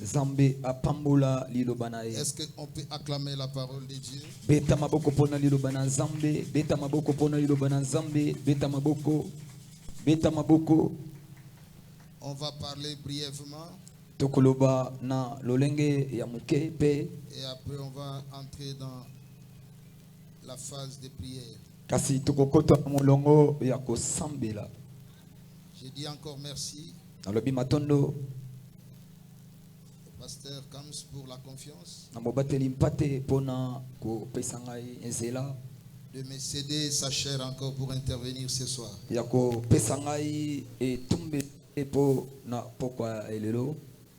Zambe apambola lilobana ye. Est-ce qu'on peut acclamer la parole de Dieu? Beta maboko pona lilobana Zambe, beta maboko pona lilobana Zambe, beta maboko, beta maboko. On va parler brièvement. Tokoloba na lolenge ya muke pe. Et après on va entrer dans la phase de prière. Kasi tokokota mulongo ya kosambela. Je dis encore merci. Alobi matondo. Pasteur Kams pour la confiance. De me céder sa chair encore pour intervenir ce soir.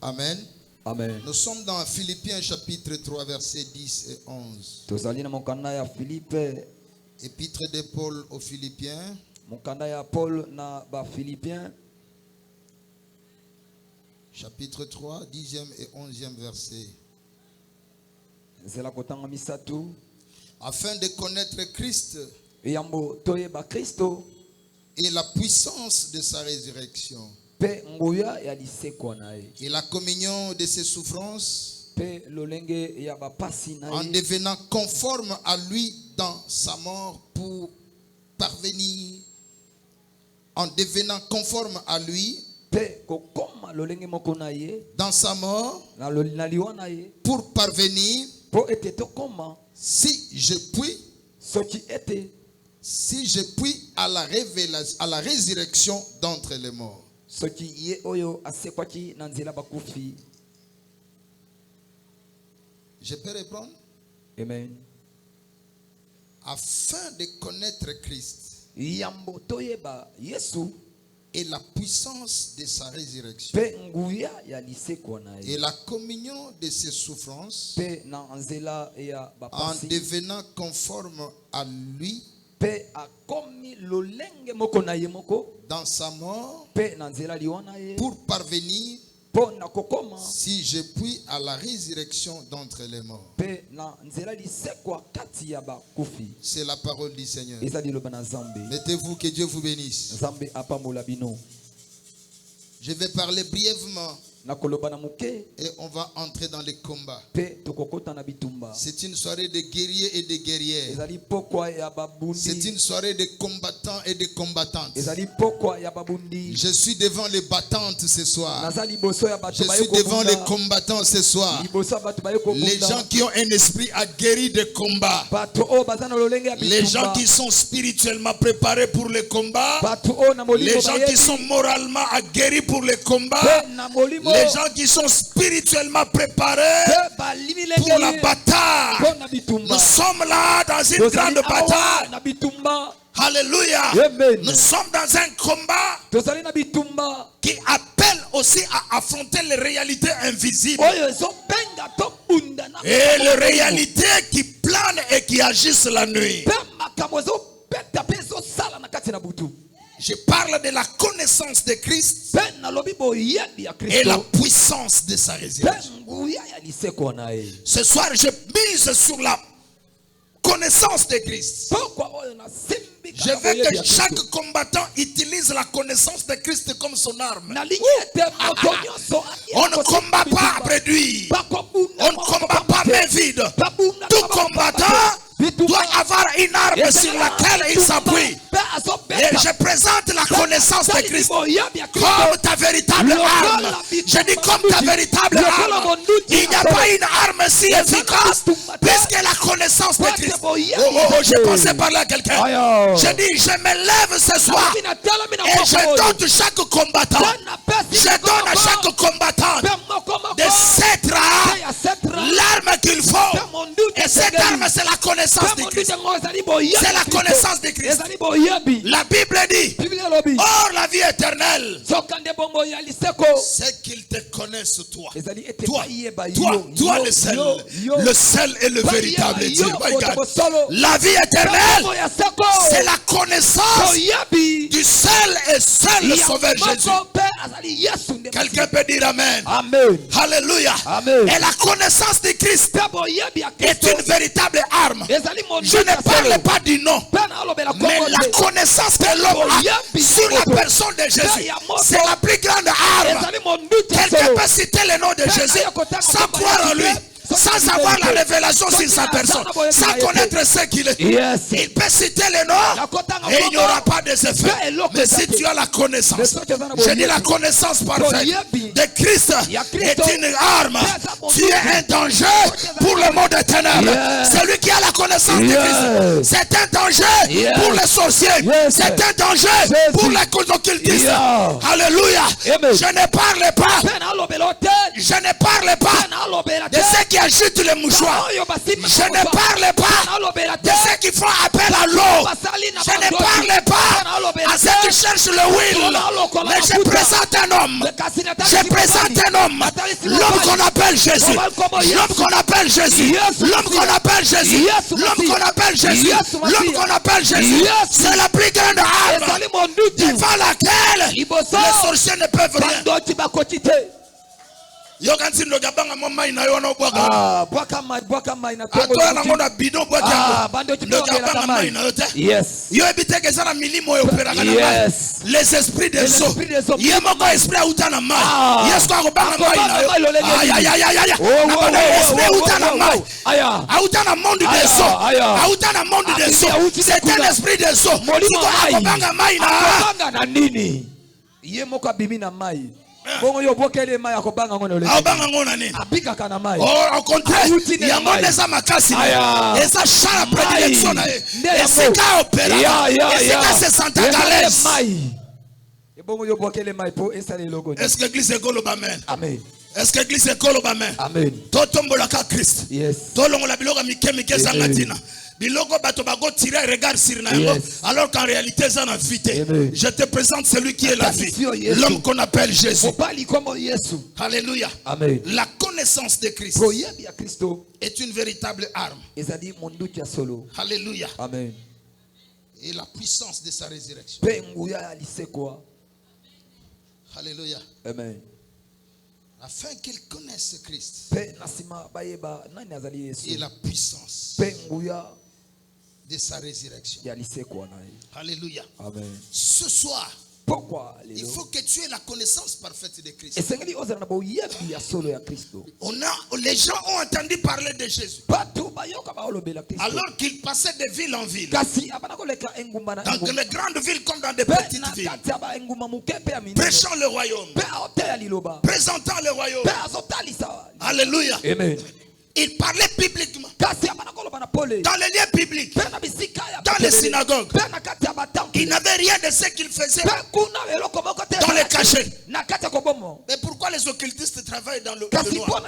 Amen. Amen. Nous sommes dans Philippiens chapitre 3 versets 10 et 11. Épître de Paul aux Philippiens. Chapitre 3, 10e et 11e verset. Afin de connaître Christ et la puissance de sa résurrection et la communion de ses souffrances, en devenant conforme à lui dans sa mort pour parvenir, en devenant conforme à lui dans sa mort pour parvenir, si je puis à la révélation, à la résurrection d'entre les morts. Je peux reprendre? Amen. Afin de connaître Christ et la puissance de sa résurrection et la communion de ses souffrances, en devenant conforme à lui dans sa mort pour parvenir, si je puis à la résurrection d'entre les morts. C'est la parole du Seigneur. Mettez-vous, que Dieu vous bénisse. Je vais parler brièvement et on va entrer dans les combats. C'est une soirée de guerriers et de guerrières. C'est une soirée de combattants et de combattantes. Je suis devant les battantes ce soir. Je suis devant les combattants ce soir. Les gens qui ont un esprit aguerri de combat. Les gens qui sont spirituellement préparés pour le combat. Les gens qui sont moralement aguerris pour le combat. Les gens qui sont spirituellement préparés pour la bataille. Nous sommes là dans une grande bataille. Alléluia. Nous sommes dans un combat qui appelle aussi à affronter les réalités invisibles et les réalités qui planent et qui agissent la nuit. Je parle de la connaissance de Christ et la puissance de sa résurrection. Ce soir, je mise sur la connaissance de Christ. Je veux que chaque combattant utilise la connaissance de Christ comme son arme. On ne combat pas à réduire. On ne combat pas main vide. Tout combattant doit avoir une arme sur laquelle il s'appuie. Et je présente la connaissance de Christ comme ta véritable arme. Je dis comme ta véritable arme. Il n'y a pas une arme si efficace puisque la connaissance de Christ. Je pensais parler à quelqu'un. Je dis, je me lève ce soir et je donne chaque combattant. Je donne à chaque combattant de cette l'arme qu'il faut. Et cette arme, c'est la connaissance de Christ. C'est la connaissance de Christ. La Bible dit, or la vie éternelle, c'est qu'ils te connaissent toi. Toi le seul et le véritable Dieu. La vie éternelle, c'est la connaissance du seul et seul Sauveur Jésus. Quelqu'un peut dire Amen. Alléluia. Et la connaissance de Christ est une véritable arme. Je ne parle pas du nom, mais la connaissance que l'homme a sur la personne de Jésus, c'est la plus grande arme. Quelqu'un peut citer le nom de Jésus sans croire en lui, sans avoir la révélation sur sa personne, sans connaître ce qu'il est. Il peut citer le nom et il n'y aura pas des effets. Mais si tu as la connaissance, je dis la connaissance parfaite de Christ est une arme. Tu es un danger pour le monde des ténèbres. Celui qui a la connaissance de Christ, c'est un danger pour les sorciers. C'est un danger pour les occultistes. Alléluia. Je ne parle pas de ceux qui agitent les mouchoirs. Je ne parle pas de ceux qui font appel à l'eau. Je ne parle pas à ceux qui cherchent le will. Mais je présente un homme. Je présente un homme. L'homme qu'on appelle Jésus. L'homme qu'on appelle Jésus. L'homme qu'on appelle Jésus. L'homme qu'on appelle Jésus. L'homme qu'on appelle Jésus. C'est la plus grande arme devant laquelle les sorciers ne peuvent rien. Yo kanti ndo gabanga mama ina yo no bwaka. Ah, bwaka mai na tobo. Ato na ngona bidon bwaka. Ah, bando ti ndo gabanga mai na yote. Yes. Yo ebiteke sana milimo yo opera kana. Yes. Les esprits des eaux. Ye moko esprit utana mai. Yes ko banga mai na yo. Aya. Oh, esprit utana mai. Aya. Utana monde des eaux. Utana monde des eaux. C'est un esprit des eaux. Ko banga mai na. Banga na nini? Ye moko abimi na mai. Bongo yo bokele mai akobanga ngona ole. Abanga ngona nini? Abika kana mai. Oh, au contraire. Yango neza makasi. Eza chala prédilection na ye. Esika opera. Esika se santa galès. Et bongo yo bokele mai po installer logo. Est-ce que l'église est koloba amen? Amen. Est-ce que l'église est koloba amen? Amen. To tombola ka Christ. Yes. To longola biloga mikemike zangatina. Biloko bato bago tirer regard sur nayo alors qu'en réalité ça n'a vité. Je te présente celui qui est la vie, l'homme qu'on appelle Jésus. Alléluia. Amen. La connaissance de Christ est une véritable arme. Alléluia. Amen. Et la puissance de sa résurrection. Alléluia. Amen. Afin qu'ils connaissent Christ et la puissance de sa résurrection. Alléluia. Amen. Ce soir, il faut que tu aies la connaissance parfaite de Christ. Les gens ont entendu parler de Jésus. Alors qu'ils passaient de ville en ville. Dans les grandes villes comme dans des petites villes. Prêchant le royaume. Présentant le royaume. Alléluia. Amen. Il parlait publiquement. Dans les lieux publics. Dans les synagogues. Il n'avait rien de ce qu'il faisait dans les cachets. Mais pourquoi les occultistes travaillent dans le noir?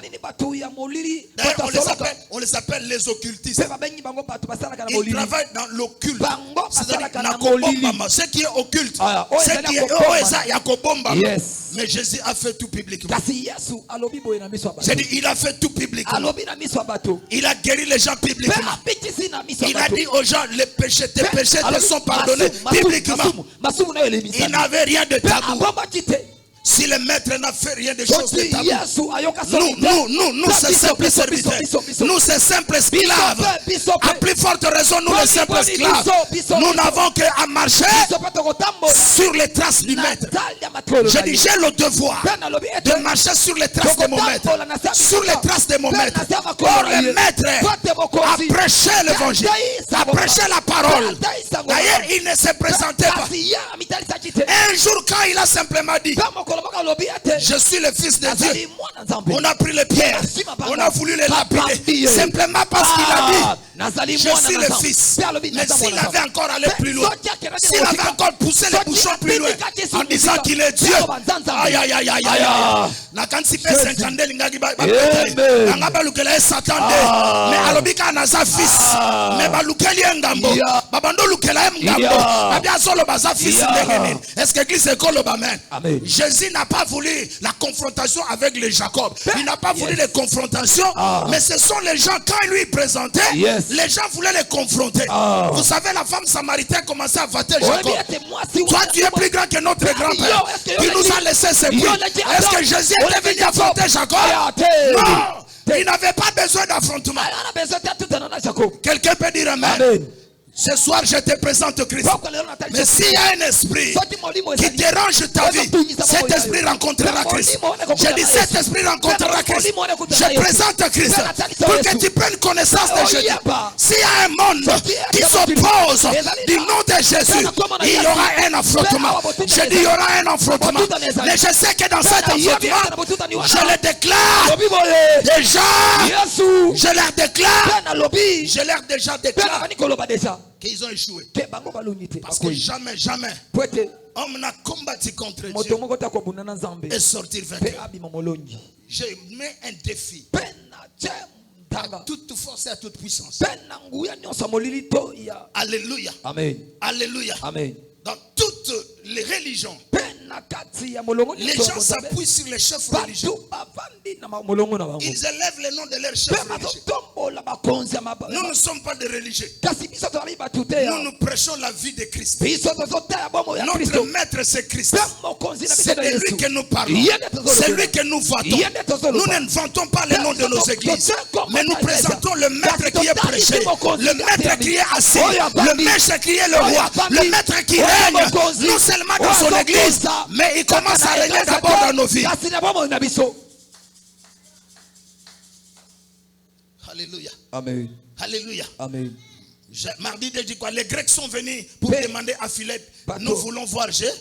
D'ailleurs, on les appelle les occultistes. Ils travaillent dans l'occulte. Ce qui est occulte. Ce qui est mais Jésus a fait tout publiquement. J'ai dit, il a fait tout publiquement. Il a guéri les gens publiquement. Il a dit aux gens, les péchés, tes péchés te sont pardonnés publiquement. Il n'avait rien de tabou. Si le maître n'a fait rien de choses de tabou, nous ces simples serviteurs, nous ces simples esclaves, à plus forte raison, nous les simples esclaves, nous n'avons qu'à marcher sur les traces du maître. Je dis, j'ai le devoir de marcher sur les traces de mon maître, sur les traces de mon maître. Or le maître a prêché l'évangile, a prêché la parole. D'ailleurs, il ne se présentait pas. Un jour, quand il a simplement dit, je suis le fils de Dieu, on a pris les pierres, on a voulu les lapider, simplement parce qu'il a dit, je suis le fils. Mais s'il avait encore allé plus loin, s'il avait encore poussé les bouchons plus loin, en disant qu'il est Dieu, aïe aïe aïe aïe aïe, na kansi pe 50 lingaki ba nga balukela Satan de, mais alobika na sa fils, mais balukeli ngambo, babando lukela ngambo, abia solo ba sa fils ndengeni. Est-ce que l'église est koloba amen? Jésus n'a pas voulu la confrontation avec les Jacob. Il n'a pas voulu les confrontations, mais ce sont les gens, quand il lui présentait, les gens voulaient les confronter. Vous savez, la femme samaritaine commençait à vater Jacob. Toi, tu es plus grand que notre grand-père. Tu nous as laissé ses prix. Est-ce que Jésus était venu affronter Jacob? Non. Il n'avait pas besoin d'affrontement. Quelqu'un peut dire amen. Ce soir, je te présente Christ. Mais s'il y a un esprit qui dérange ta vie, cet esprit rencontrera Christ. Je dis, cet esprit rencontrera Christ. Je présente Christ pour que tu prennes connaissance de Jésus. S'il y a un monde qui s'oppose du nom de Jésus, il y aura un affrontement. Je dis, il y aura un affrontement. Mais je sais que dans cet affrontement, je le déclare déjà. Je leur déclare qu'ils ont échoué. Parce que jamais homme n'a combattu contre Dieu et sortir vainqueur. Je mets un défi à toute force et à toute puissance. Alléluia. Amen. Alléluia. Amen. Dans toutes les religions, les gens s'appuient sur les chefs religieux. Ils élèvent le nom de leurs chefs religieux. Nous ne sommes pas des religieux. Nous nous prêchons la vie de Christ. Notre maître c'est Christ. C'est de lui que nous parlons. C'est lui que nous vantons. Nous ne vantons pas le nom de nos églises, mais nous présentons le maître qui est prêché, le maître qui est assis, le maître qui est le roi, le maître qui règne non seulement dans son église, mais il commence à régner d'abord dans nos vies. Alléluia. Amen. Alléluia. Amen. Mardi, je dis quoi? Les Grecs sont venus pour demander à Philippe, nous voulons voir Jésus.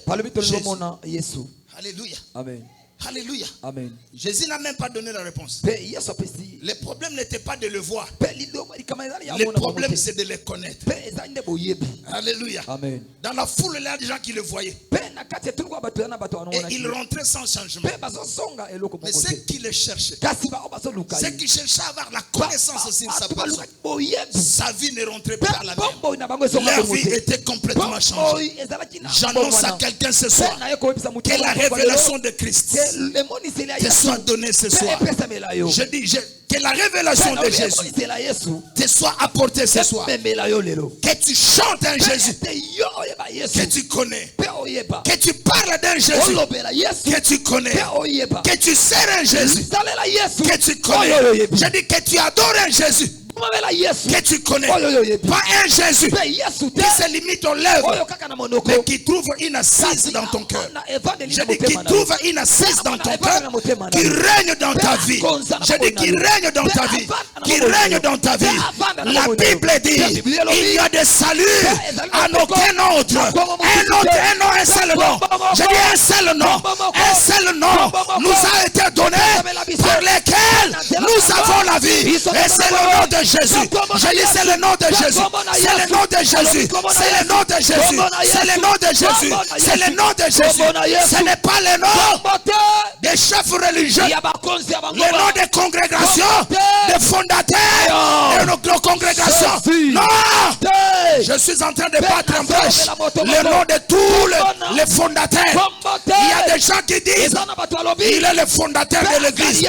Alléluia. Amen. Alléluia. Amen. Jésus n'a même pas donné la réponse. Le problème n'était pas de le voir. Le problème c'est de le connaître. Alléluia. Amen. Dans la foule, il y a des gens qui le voyaient. Et ils rentraient sans changement. Mais ceux qui le cherchaient, ceux qui cherchaient à avoir la connaissance aussi de sa personne, sa vie ne rentrait pas à la même. Leur vie était complètement changée. J'annonce à quelqu'un ce soir que la révélation de Christ te soit donnée ce soir. Je dis que la révélation de Jésus te soit apportée ce soir. Que tu chantes un Jésus que tu connais. Que tu parles d'un Jésus que tu connais. Que tu sers un Jésus que tu connais. Je dis que tu adores un Jésus que tu connais. Pas un Jésus qui se limite aux lèvres, mais qui trouve une assise dans ton cœur. Je dis qui trouve une assise dans ton cœur, qui règne dans ta vie. Je dis qui règne dans ta vie. Qui règne dans ta vie. La Bible dit il y a des saluts à aucun autre. Un nom, un seul nom. Je dis un seul nom. Un seul nom nous a été donné par lequel nous avons la vie. Et c'est le nom de Jésus. Je dis c'est le nom de Jésus. C'est le nom de Jésus. C'est le nom de Jésus. C'est le nom de Jésus. C'est le nom de Jésus. Ce n'est pas le nom des chefs religieux. Le nom des congrégations, des fondateurs de nos congrégations. Non! Je suis en train de battre en brèche le nom de tous les fondateurs. Il y a des gens qui disent il est le fondateur de l'église.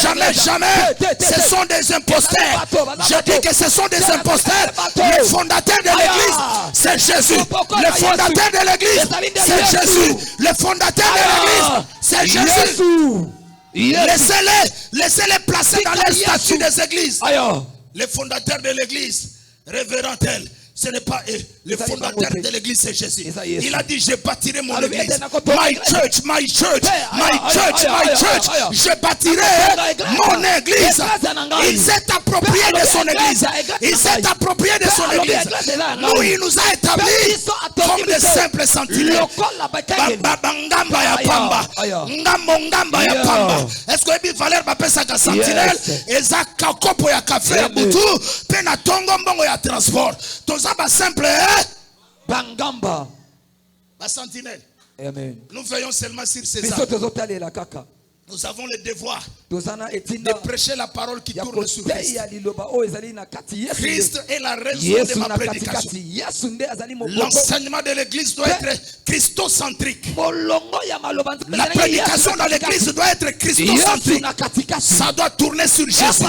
Jamais, jamais. Ce sont des imposteurs. Je dis que ce sont des imposteurs. Le fondateur de l'église, c'est Jésus. Le fondateur de l'église, c'est Jésus. Le fondateur de l'église, c'est Jésus. Laissez-les placer dans les statuts des églises. Les fondateurs de l'église, révérend tel. Ce n'est pas eux. Le fondateur de l'église, c'est Jésus. Il a dit, je bâtirai mon église. My church, my church, my church, my church. Je bâtirai mon église. Il s'est approprié de son église. Il s'est approprié de son église. Nous, il nous a établis comme des simples sentinelles. Est-ce que il fallait m'appeler ça qu'un sentinelle? Et ça, kakopo ya café ya butu, pena tongo mbongo ya transport. Ba simple, Bangamba. La sentinelle. Amen. Nous veillons seulement sur ces âmes. Nous avons le devoir de prêcher la parole qui tourne sur Christ. Christ est la raison de ma prédication. L'enseignement de l'église doit être christocentrique. La prédication dans l'église doit être christocentrique. Ça doit tourner sur Jésus.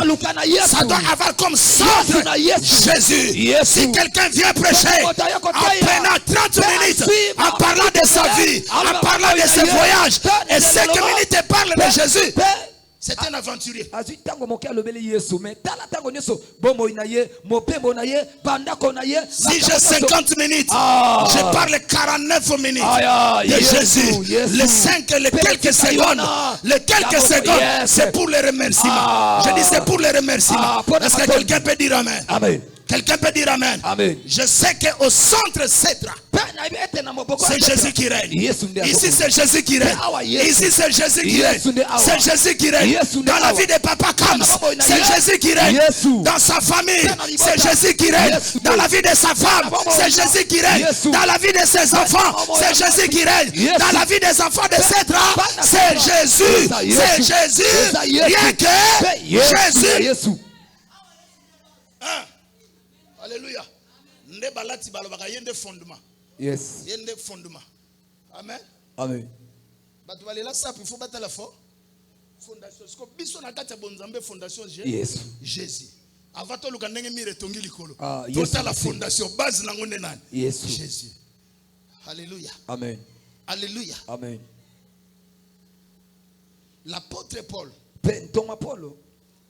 Ça doit avoir comme centre Jésus. Si quelqu'un vient prêcher en prenant 30 minutes, en parlant de sa vie, en parlant de ses voyages, et 5 minutes parle de Jésus, C'est un aventurier. Si je j'ai 50 minutes, je parle 49 minutes de Jésus. Les 5 et les quelques secondes, c'est pour les remerciements. Je dis c'est pour les remerciements. Est-ce que quelqu'un peut dire amen? Amen. Quelqu'un peut dire amen. Amen. Je sais qu'au centre Cédra, c'est Jésus qui règne. Ici c'est Jésus qui règne. Ici c'est Jésus qui règne. C'est Jésus qui règne. Dans la vie de Papa Kams, c'est Jésus qui règne. Dans sa famille, c'est Jésus qui règne. Dans la vie de sa femme, c'est Jésus qui règne. Dans la vie de ses enfants, c'est Jésus qui règne. Dans la vie des enfants de Cédra, c'est Jésus. C'est Jésus. Rien que Jésus. Alléluia. Yes. Amen. Amen. Yes. Jésus. Avant tout le yes. la fondation base yes. Jésus. Alléluia. Amen. Alléluia. Amen. L'apôtre Paul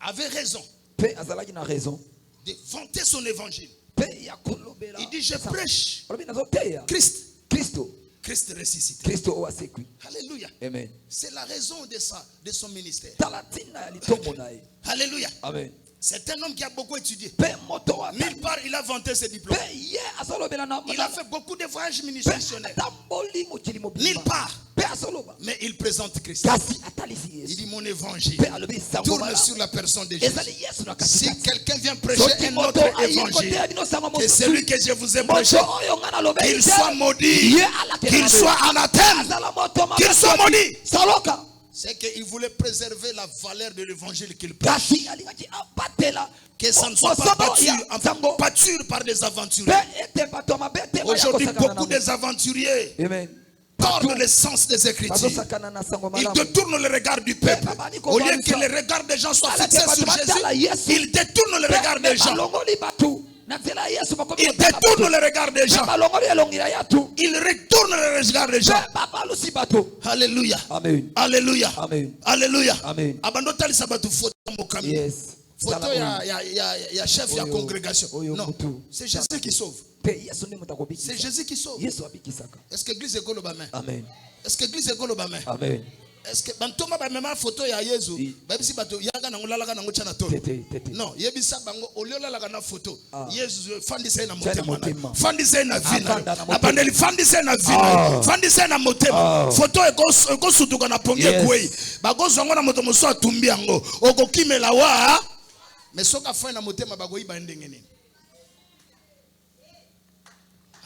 avait raison de vanter son évangile. Il dit je prêche Christ ressuscité. Alléluia. Amen. C'est la raison de son ministère. Alléluia. Amen. C'est un homme qui a beaucoup étudié. Nulle part il a vanté ses diplômes. Il a fait beaucoup de voyages missionnaires. Nulle part. Mais il présente Christ. Il dit mon évangile tourne sur la personne de Jésus. Si quelqu'un vient prêcher un autre évangile que celui que je vous ai prêché, qu'il soit maudit, qu'il soit anathème, qu'il soit maudit. C'est qu'il voulait préserver la valeur de l'évangile qu'il prêche. Que ça ne soit pas pâture par des aventuriers. Aujourd'hui, beaucoup des aventuriers tordent le sens des Écritures. Ils détournent le regard du peuple. Au lieu que le regard des gens soit fixé sur Jésus, ils détournent le regard des gens. Il détourne le regard des gens. Il retourne le regard des gens. Alléluia. Amen. Alléluia. Amen. Alléluia. Amen. Yes. Photo il y a chef de la congrégation. Non, c'est Jésus qui sauve. C'est Jésus qui sauve. Est-ce que l'église est golobame? Amen. Est-ce que l'église est golobame? Amen. Est-ce que bantoma ba même photo ya Yesu babisi bato yanga na ngolala kana ngochana to non yebisa bango oliola la kana photo Yesu fandise na motema fandise na vina abandeli fandise na vina fandise na motema photo eko sutuka na ponge kwei bakozongo na moto moso atumbi yango okokimela wa mais soka fa na motema bagoyi ba ndenge nini.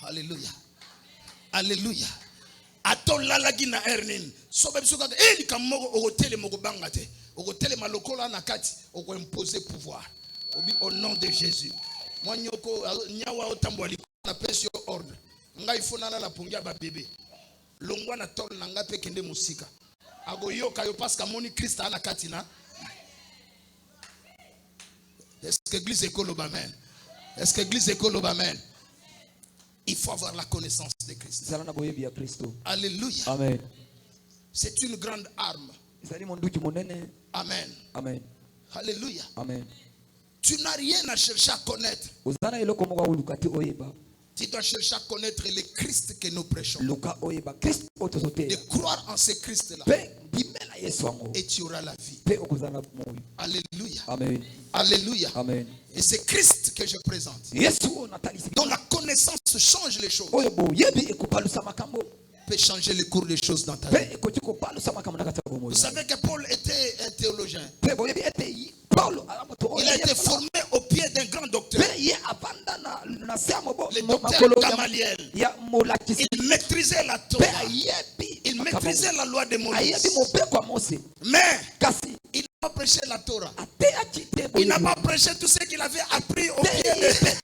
Alléluia. Alléluia. Aton lalagi na ernin sobe bisoka likamoko okotele mokobanga te okotele malokola na kati oko imposer pouvoir au nom de Jésus. Moi nyoko nyawa otambwa na pesi ordre ngai fonana la pongia ba bébé longwa na tol na ngape kende musika agoyoka yo parce que moni Christ ana kati na. Est-ce que l'église est colobamen? Est-ce que l'église est colobamen? Il faut avoir la connaissance de Christ. Alléluia. Amen. C'est une grande arme. Amen. Amen. Alléluia. Amen. Tu n'as rien à chercher à connaître. Tu dois chercher à connaître le Christ que nous prêchons. De croire en ce Christ-là. Et tu auras la vie. Alléluia. Amen. Alléluia. Amen. Et c'est Christ que je présente. Donc la connaissance change les choses. Peut changer le cours des choses dans ta vie. Vous savez que Paul était un théologien. Il a été formé au pied d'un grand docteur. Le docteur Gamaliel. Il maîtrisait la Torah. Il maîtrisait la loi de Moïse. Mais il n'a pas prêché la Torah. Il n'a pas prêché tout ce qu'il avait appris au pied de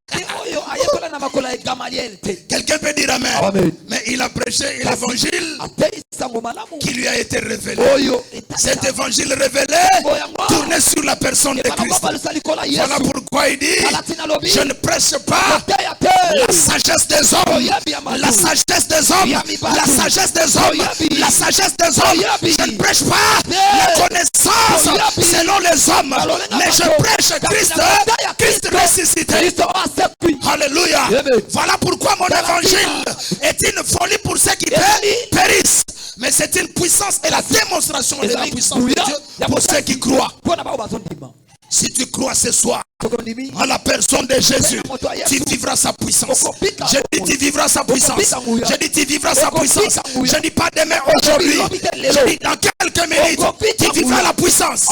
quelqu'un peut dire amen. Amen. Mais il a prêché l'évangile qui lui a été révélé. Cet évangile révélé tournait sur la personne personne de Christ. Voilà pourquoi il dit, je ne prêche pas la sagesse des hommes, la sagesse des hommes, la sagesse des hommes, la sagesse des hommes. Je ne prêche pas la connaissance selon les hommes, mais je prêche Christ ressuscité. Alléluia. Voilà pourquoi mon évangile est une folie pour ceux qui périssent, mais c'est une puissance et la démonstration de la puissance de Dieu pour ceux qui croient. Si tu crois ce soir à la personne de Jésus, tu vivras sa puissance. Je dis tu vivras sa puissance. Je dis tu vivras sa puissance. Je dis pas demain, aujourd'hui. Je dis dans quelques minutes, tu vivras la puissance.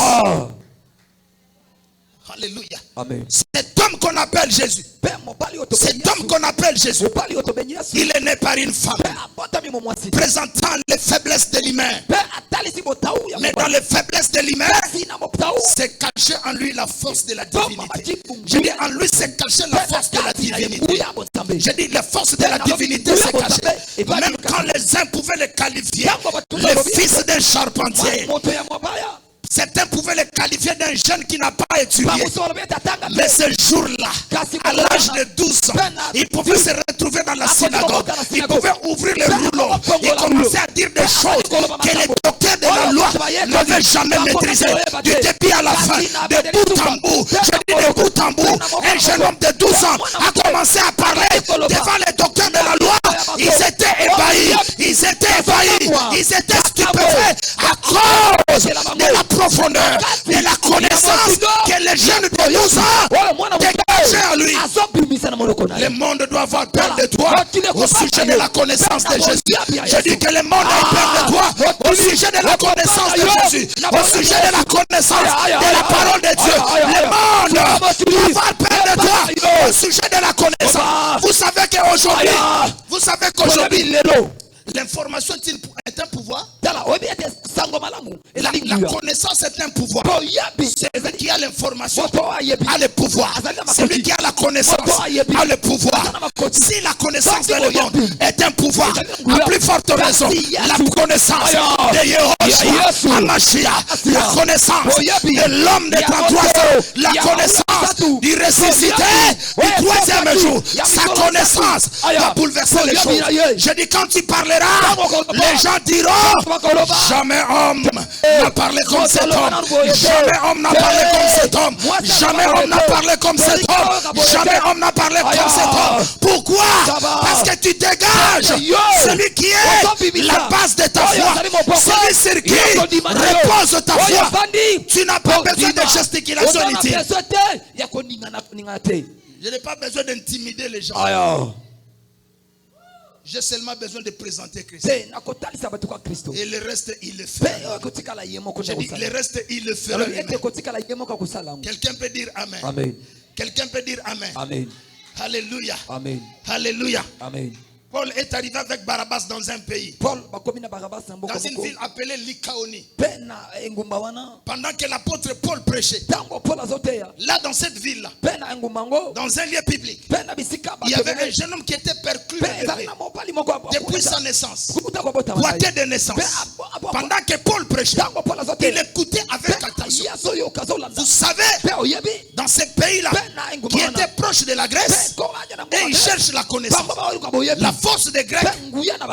Alléluia. Amen. Cet homme qu'on appelle Jésus, cet homme qu'on appelle Jésus, il est né par une femme, présentant les faiblesses de l'humain. Mais dans les faiblesses de l'humain, c'est caché en lui la force de la divinité. Je dis en lui, c'est caché la force de la divinité. Je dis la force de la divinité, c'est caché. Même quand les uns pouvaient le qualifier, le fils d'un charpentier. Certains pouvaient le qualifier d'un jeune qui n'a pas étudié. Mais ce jour-là, à l'âge de 12 ans, il pouvait se retrouver dans la synagogue. Il pouvait ouvrir le rouleau. Il commençait à dire des choses que les docteurs de la loi n'avaient jamais maîtrisées. Du début à la fin, de bout en bout. Je dis de bout en bout. Un jeune homme de 12 ans a commencé à parler devant les docteurs de la loi. Ils étaient ébahis. Ils étaient ébahis. Ils étaient stupéfaits à cause de la profondeur de la connaissance que les jeunes de 12 ans dégageaient à lui. Le monde doit avoir peur de toi au sujet de la connaissance de Jésus. Je dis que le monde a peur de toi au sujet de la connaissance de Jésus, au sujet de la connaissance de la parole de Dieu. Le monde doit avoir peur de toi au sujet de la connaissance. Vous savez qu'aujourd'hui, l'information est un pouvoir. La connaissance est un pouvoir. Celui qui a l'information a le pouvoir. Celui qui a la connaissance a le pouvoir. Si la connaissance de le monde est un pouvoir, à plus forte raison, la connaissance de Yehoshua, Hamashiach, la connaissance de l'homme des 33 ans, la connaissance du ressuscité du troisième jour, sa connaissance va bouleverser les choses. Je dis quand tu parleras, les gens diront jamais homme n'a parlé comme cet homme. Jamais homme n'a parlé comme cet homme. Jamais homme n'a parlé comme cet homme. Jamais homme n'a parlé comme cet homme. Pourquoi? Parce que tu dégages celui qui est la base de ta foi. Celui sur qui repose ta foi. Tu n'as pas besoin de gesticulation inutile. Je n'ai pas besoin d'intimider les gens. J'ai seulement besoin de présenter Christ. Et le reste, il le fait. Je dis, le reste, il le fera. Quelqu'un peut dire Amen. Amen. Quelqu'un peut dire Amen. Amen. Alléluia. Amen. Alléluia. Amen. Paul est arrivé avec Barabbas dans un pays. Dans une ville appelée Lycaonie. Pendant que l'apôtre Paul prêchait. Là dans cette ville-là, dans un lieu public, il y avait un jeune homme qui était perclus depuis sa naissance. Boité de naissance. Pendant que Paul prêchait, il écoutait avec attention. Vous savez, dans ce pays-là, qui était proche de la Grèce, et il cherche la connaissance. La force des Grecs,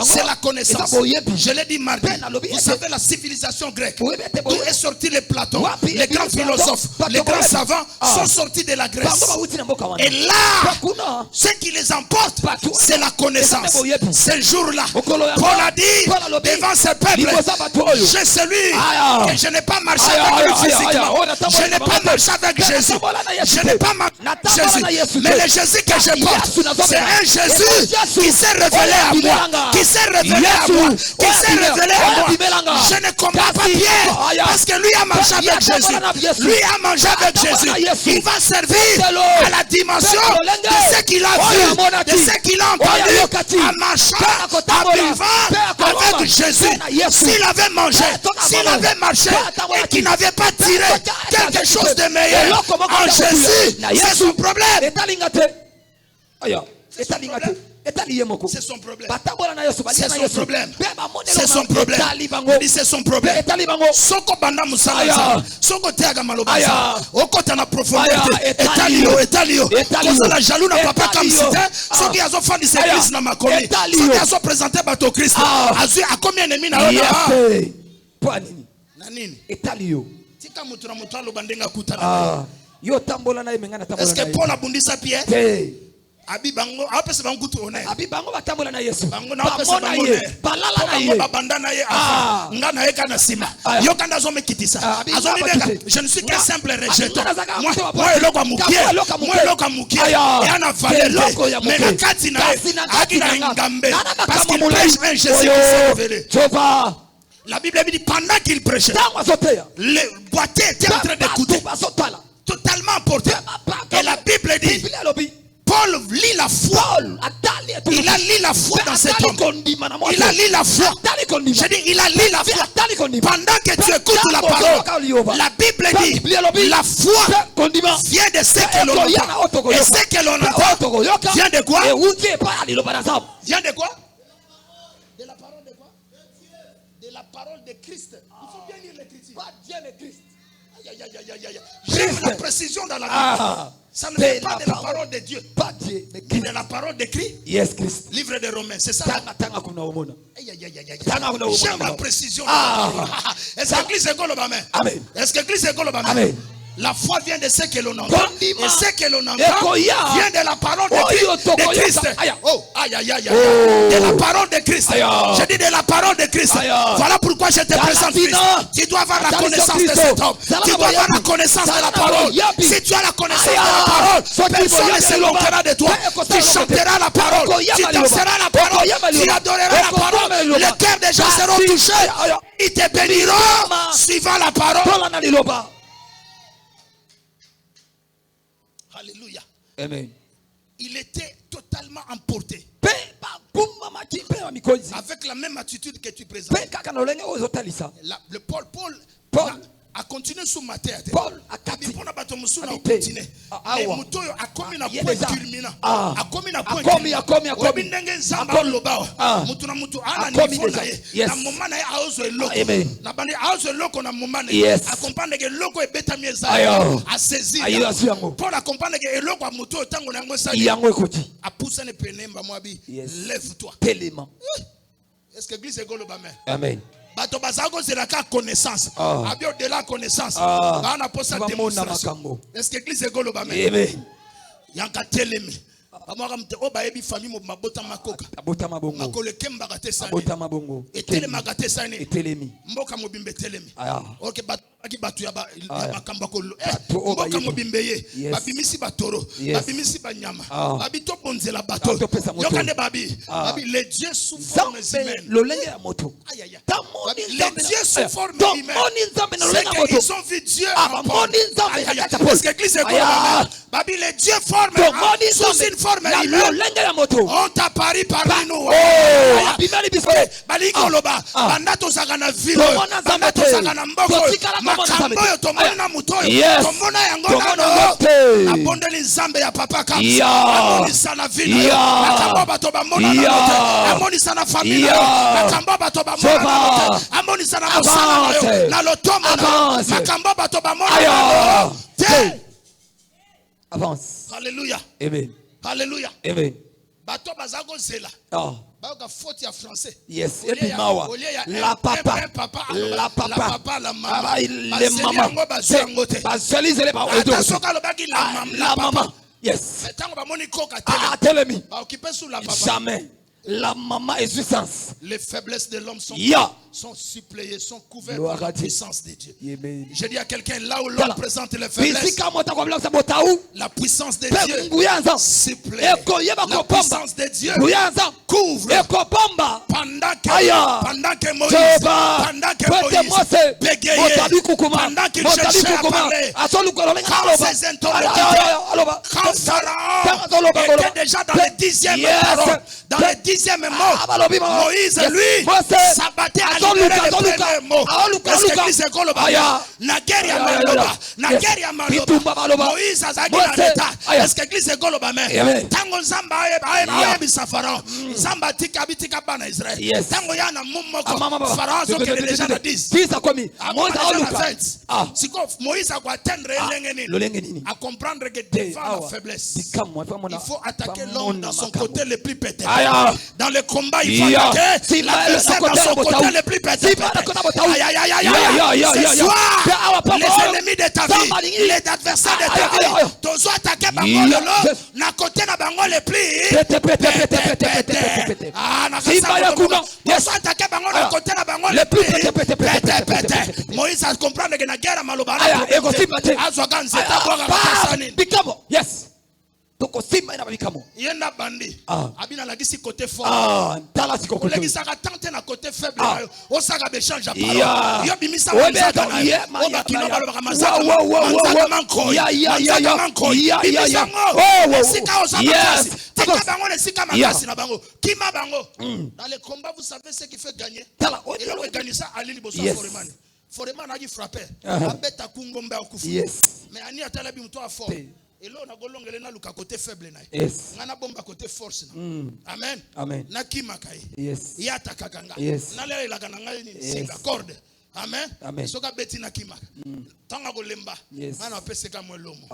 c'est la connaissance. Je l'ai dit mardi. Vous savez, la civilisation grecque, d'où est sorti les Platon, les grands philosophes, les grands savants sont sortis de la Grèce. Et là, ce qui les emporte, c'est la connaissance. Ce jour-là, Paul a dit devant ce peuple, je suis celui que je n'ai pas marché avec lui physiquement. Je n'ai pas marché avec Jésus. Je n'ai pas marché avec Jésus. Mais le Jésus que je porte, c'est un Jésus qui s'est révélé à moi. Qui s'est révélé à moi. Qui s'est révélé à moi. Je ne comprends pas Pierre. Parce que lui a marché avec Jésus. Lui a mangé avec Jésus. Il va servir à la dimension de ce qu'il a vu, de ce qu'il a entendu, en marchant, en vivant avec Jésus. S'il avait mangé, s'il avait marché et qu'il n'avait pas tiré quelque chose de meilleur en Jésus, c'est son problème. C'est son problème. C'est son problème. C'est son problème. C'est son problème. Soko banda musala. Soko teaga maloba. Okota na profondeur. Etalio. Koza la jaloux na papa comme c'était. Soki azo fan de église na makomi. Soki azo présenter bato Christ. Azu a combien ennemi na ona. Na nini? Etalio. Tika mutu na mutu alo bandenga kutana. Yo tambola na imengana tambola. Est-ce que Paul a bundisa Pierre? Abi bango apese bango tu honneur. Abi bango batambola na Yesu. Bango na apese bango balala na ye. Babanda na ye afa. Ngana ye kana sima. Yo kanda zo mekitisa. Azo libeka. Je ne suis qu'un simple rejeton. Moi eloko amukie. Moi eloko amukie. Et ana valeur. Mais na kati na akina ngambe. Parce qu'il prêche un Jésus qui s'est révélé. La Bible dit pendant qu'il prêchait, le boîtier était en train d'écouter, totalement emporté. Et la Bible dit, Paul lit la foi. Il a lu la foi dans cet homme. Il a lu la foi. Je dis, il a lu la foi. Pendant que tu écoutes la parole, la Bible dit, la foi vient de ce que l'on entend. Et ce que l'on entend vient de quoi? Vient de quoi? De la parole de quoi? De la parole de Christ. Il faut bien lire l'écriture. Pas Dieu le Christ. J'aime la précision dans la Bible. Ça ne vient pas de la parole de Dieu. Pas Dieu, mais de la parole de Christ. Yes, Christ. Livre de Romains, c'est ça. J'aime la précision. Est-ce que Christ est Golobamé? Amen. Est-ce que Christ est Golobamé? Amen. La foi vient de ce que l'on entend. Et ce que l'on entend vient de la parole de Christ. Oh, de la parole de Christ. Je dis de la parole de Christ. Voilà pourquoi je te présente Christ. Tu dois avoir la connaissance de cet homme. Tu dois avoir la connaissance de la parole. Si tu as la connaissance de la parole, personne ne se moquera de toi. Tu chanteras la parole. Tu danseras la parole. Tu adoreras la parole. Les cœurs des gens seront touchés. Ils te béniront suivant la parole. Alléluia. Amen. Il était totalement emporté. Avec la même attitude que tu présentes. Le Paul a continué sous ma tête. Paul a continué. Mais Mutoyo a commis un point culminant. A commis un point culminant. Obinenge nzamba loba. Mutu na mutu ana niveau na ye. Na moma na ye aozo eloko. Na bandi aozo eloko na moma na ye. Accompagne que eloko ebeta mieza. A saisir. Paul accompagne que eloko a mutu tango na ngo sali. A poussé ne penemba mwabi. Lève-toi. Tellement. Est-ce que l'église est Golobamé? Amen. Bato bazako zeraka connaissance. Abi au-delà connaissance. Ba na posa démonstration. Est-ce que l'église est Golobamé? Amen. Yanka telemi. Amara mte o baebi famille mo mabota makoka. Abota mabongo. Makole kemba gate sani. Abota mabongo. Etele magate sani. Etelemi. Mboka mobimbe telemi. OK batu ya makamba ko. Mboka mobimbe ye. Babimisi batoro. Babimisi banyama. Babito bonzela bato. Yokande babi. Babi les dieux sous forme humaine. Lolenge ya moto. Les dieux sous forme humaine. Ils ont vu Dieu en forme. Parce que l'église est Golobamé. Babi les dieux forment sous une forme humaine. On t'a pari parmi nous. Bali Goloba. Bandato sagana vilo. Bandato sagana mboko. Makambo yo tomona mutoyo. Tomona yango nano. Abondeli zambe ya papa kam. Amoni sana vilo. Makambo bato bamona nano. Amoni sana famille. Makambo bato bamona nano. Amoni sana mosana nayo. Na lotomo nano. Makambo bato bamona nano. Avance. Alléluia. Amen. Alléluia. Amen. Bato bazako zela. Baoka faute ya français. Yes. Et puis mawa. La papa. La papa. La maman. Les mamans. La maman. Yes. Tell me. Jamais. La maman est puissance. Les faiblesses de l'homme sont suppléées, sont couvertes par la puissance de Dieu. Je dis à quelqu'un, là où l'homme présente les faiblesses, la puissance de Dieu supplée. La puissance de Dieu couvre. Pendant que Moïse bégayait, pendant qu'il cherchait à parler, quand ses interlocuteurs, quand Pharaon était déjà dans les 10e paroles, dans les 10e mots, Moïse, lui, s'abattait à considérer les premiers mots. Parce que l'église est Koloba. Na guerre ya Maloba. Na guerre ya Maloba. Moïse azaki na l'état. Est-ce que l'église est Koloba mais? Tango Zamba aye Pharaon. Zamba tika bitika bana Israël. Tango ya na mumoko. Pharaon so que déjà na 10. Moïse a atteindre l'engeni. À comprendre que devant la faiblesse, il faut attaquer l'homme dans son côté le plus pété. Dans le combat, il faut attaquer l'adversaire dans son côté le plus pété. Ce soir, les ennemis de ta vie, les adversaires de ta vie, tu dois attaquer bango lolo, na côté na bango le plus pété. Tu dois attaquer bango na côté na bango le plus pété. Moïse a compris que na guerre maloba. Yes. Toko simba ina babikamo. Yenda bandi. Abina la gisi côté fort. Tala siko côté. Legi saka tenter na côté faible. O saka be change parole. Yo bimisa manzaka na. O bakino balo baka manzaka. Manzaka manko. Manzaka manko. Bimisa ngo. Sika o saka. Tika bango le sika makasi na bango. Kima bango. Dans les combats vous savez ce qui fait gagner. Tala. Et là on gagne ça à l'île Bosso Foreman. Foreman a dit frapper. Abeta kungombe akufu. Mais ani atala bimto a fort. Et là on a golongele na luka côté faible na. Ngana bomba côté force na. Amen. Na kimakai. Ya takakanga. Na le la kananga ni singa corde. Amen. Soka beti na kimaka. Tanga golemba. Ngana pese ka mwelomo.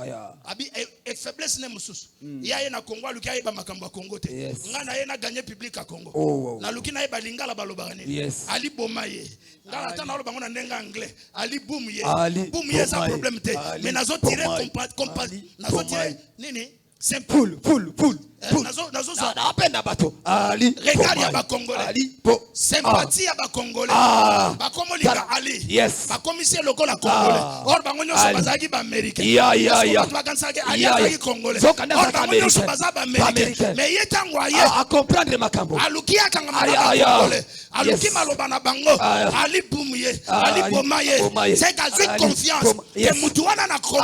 Abi e faiblesse ne mususu. Ya ye na Congo luka ye ba makambo Congo te. Ngana ye na gagner public à Congo. Na luki na ye ba lingala baloba ni. Ali bomaye. Ngana tana lo bango na ndenga anglais. Ali boom ye. Boom ye sans problème te. Mais nazo tirer nazo tirer nini? Simple. Nazo so apenda bato. Ali. Regard ya ba Congolais. Ali. Sympathie ya ba Congolais. Ba komolika Ali. Ba commissaire lokola Congolais. Or bango nyoso bazaki ba Américain. Ba kansaki Ali azaki Congolais. Or bango nyoso bazaba Américain. Mais yetango aye. A comprendre makambo. Alukia kanga Congolais. Aluki maloba na bango. Ali boumye. Ali bomaye. C'est quasi confiance. Que mutu wana na Congo.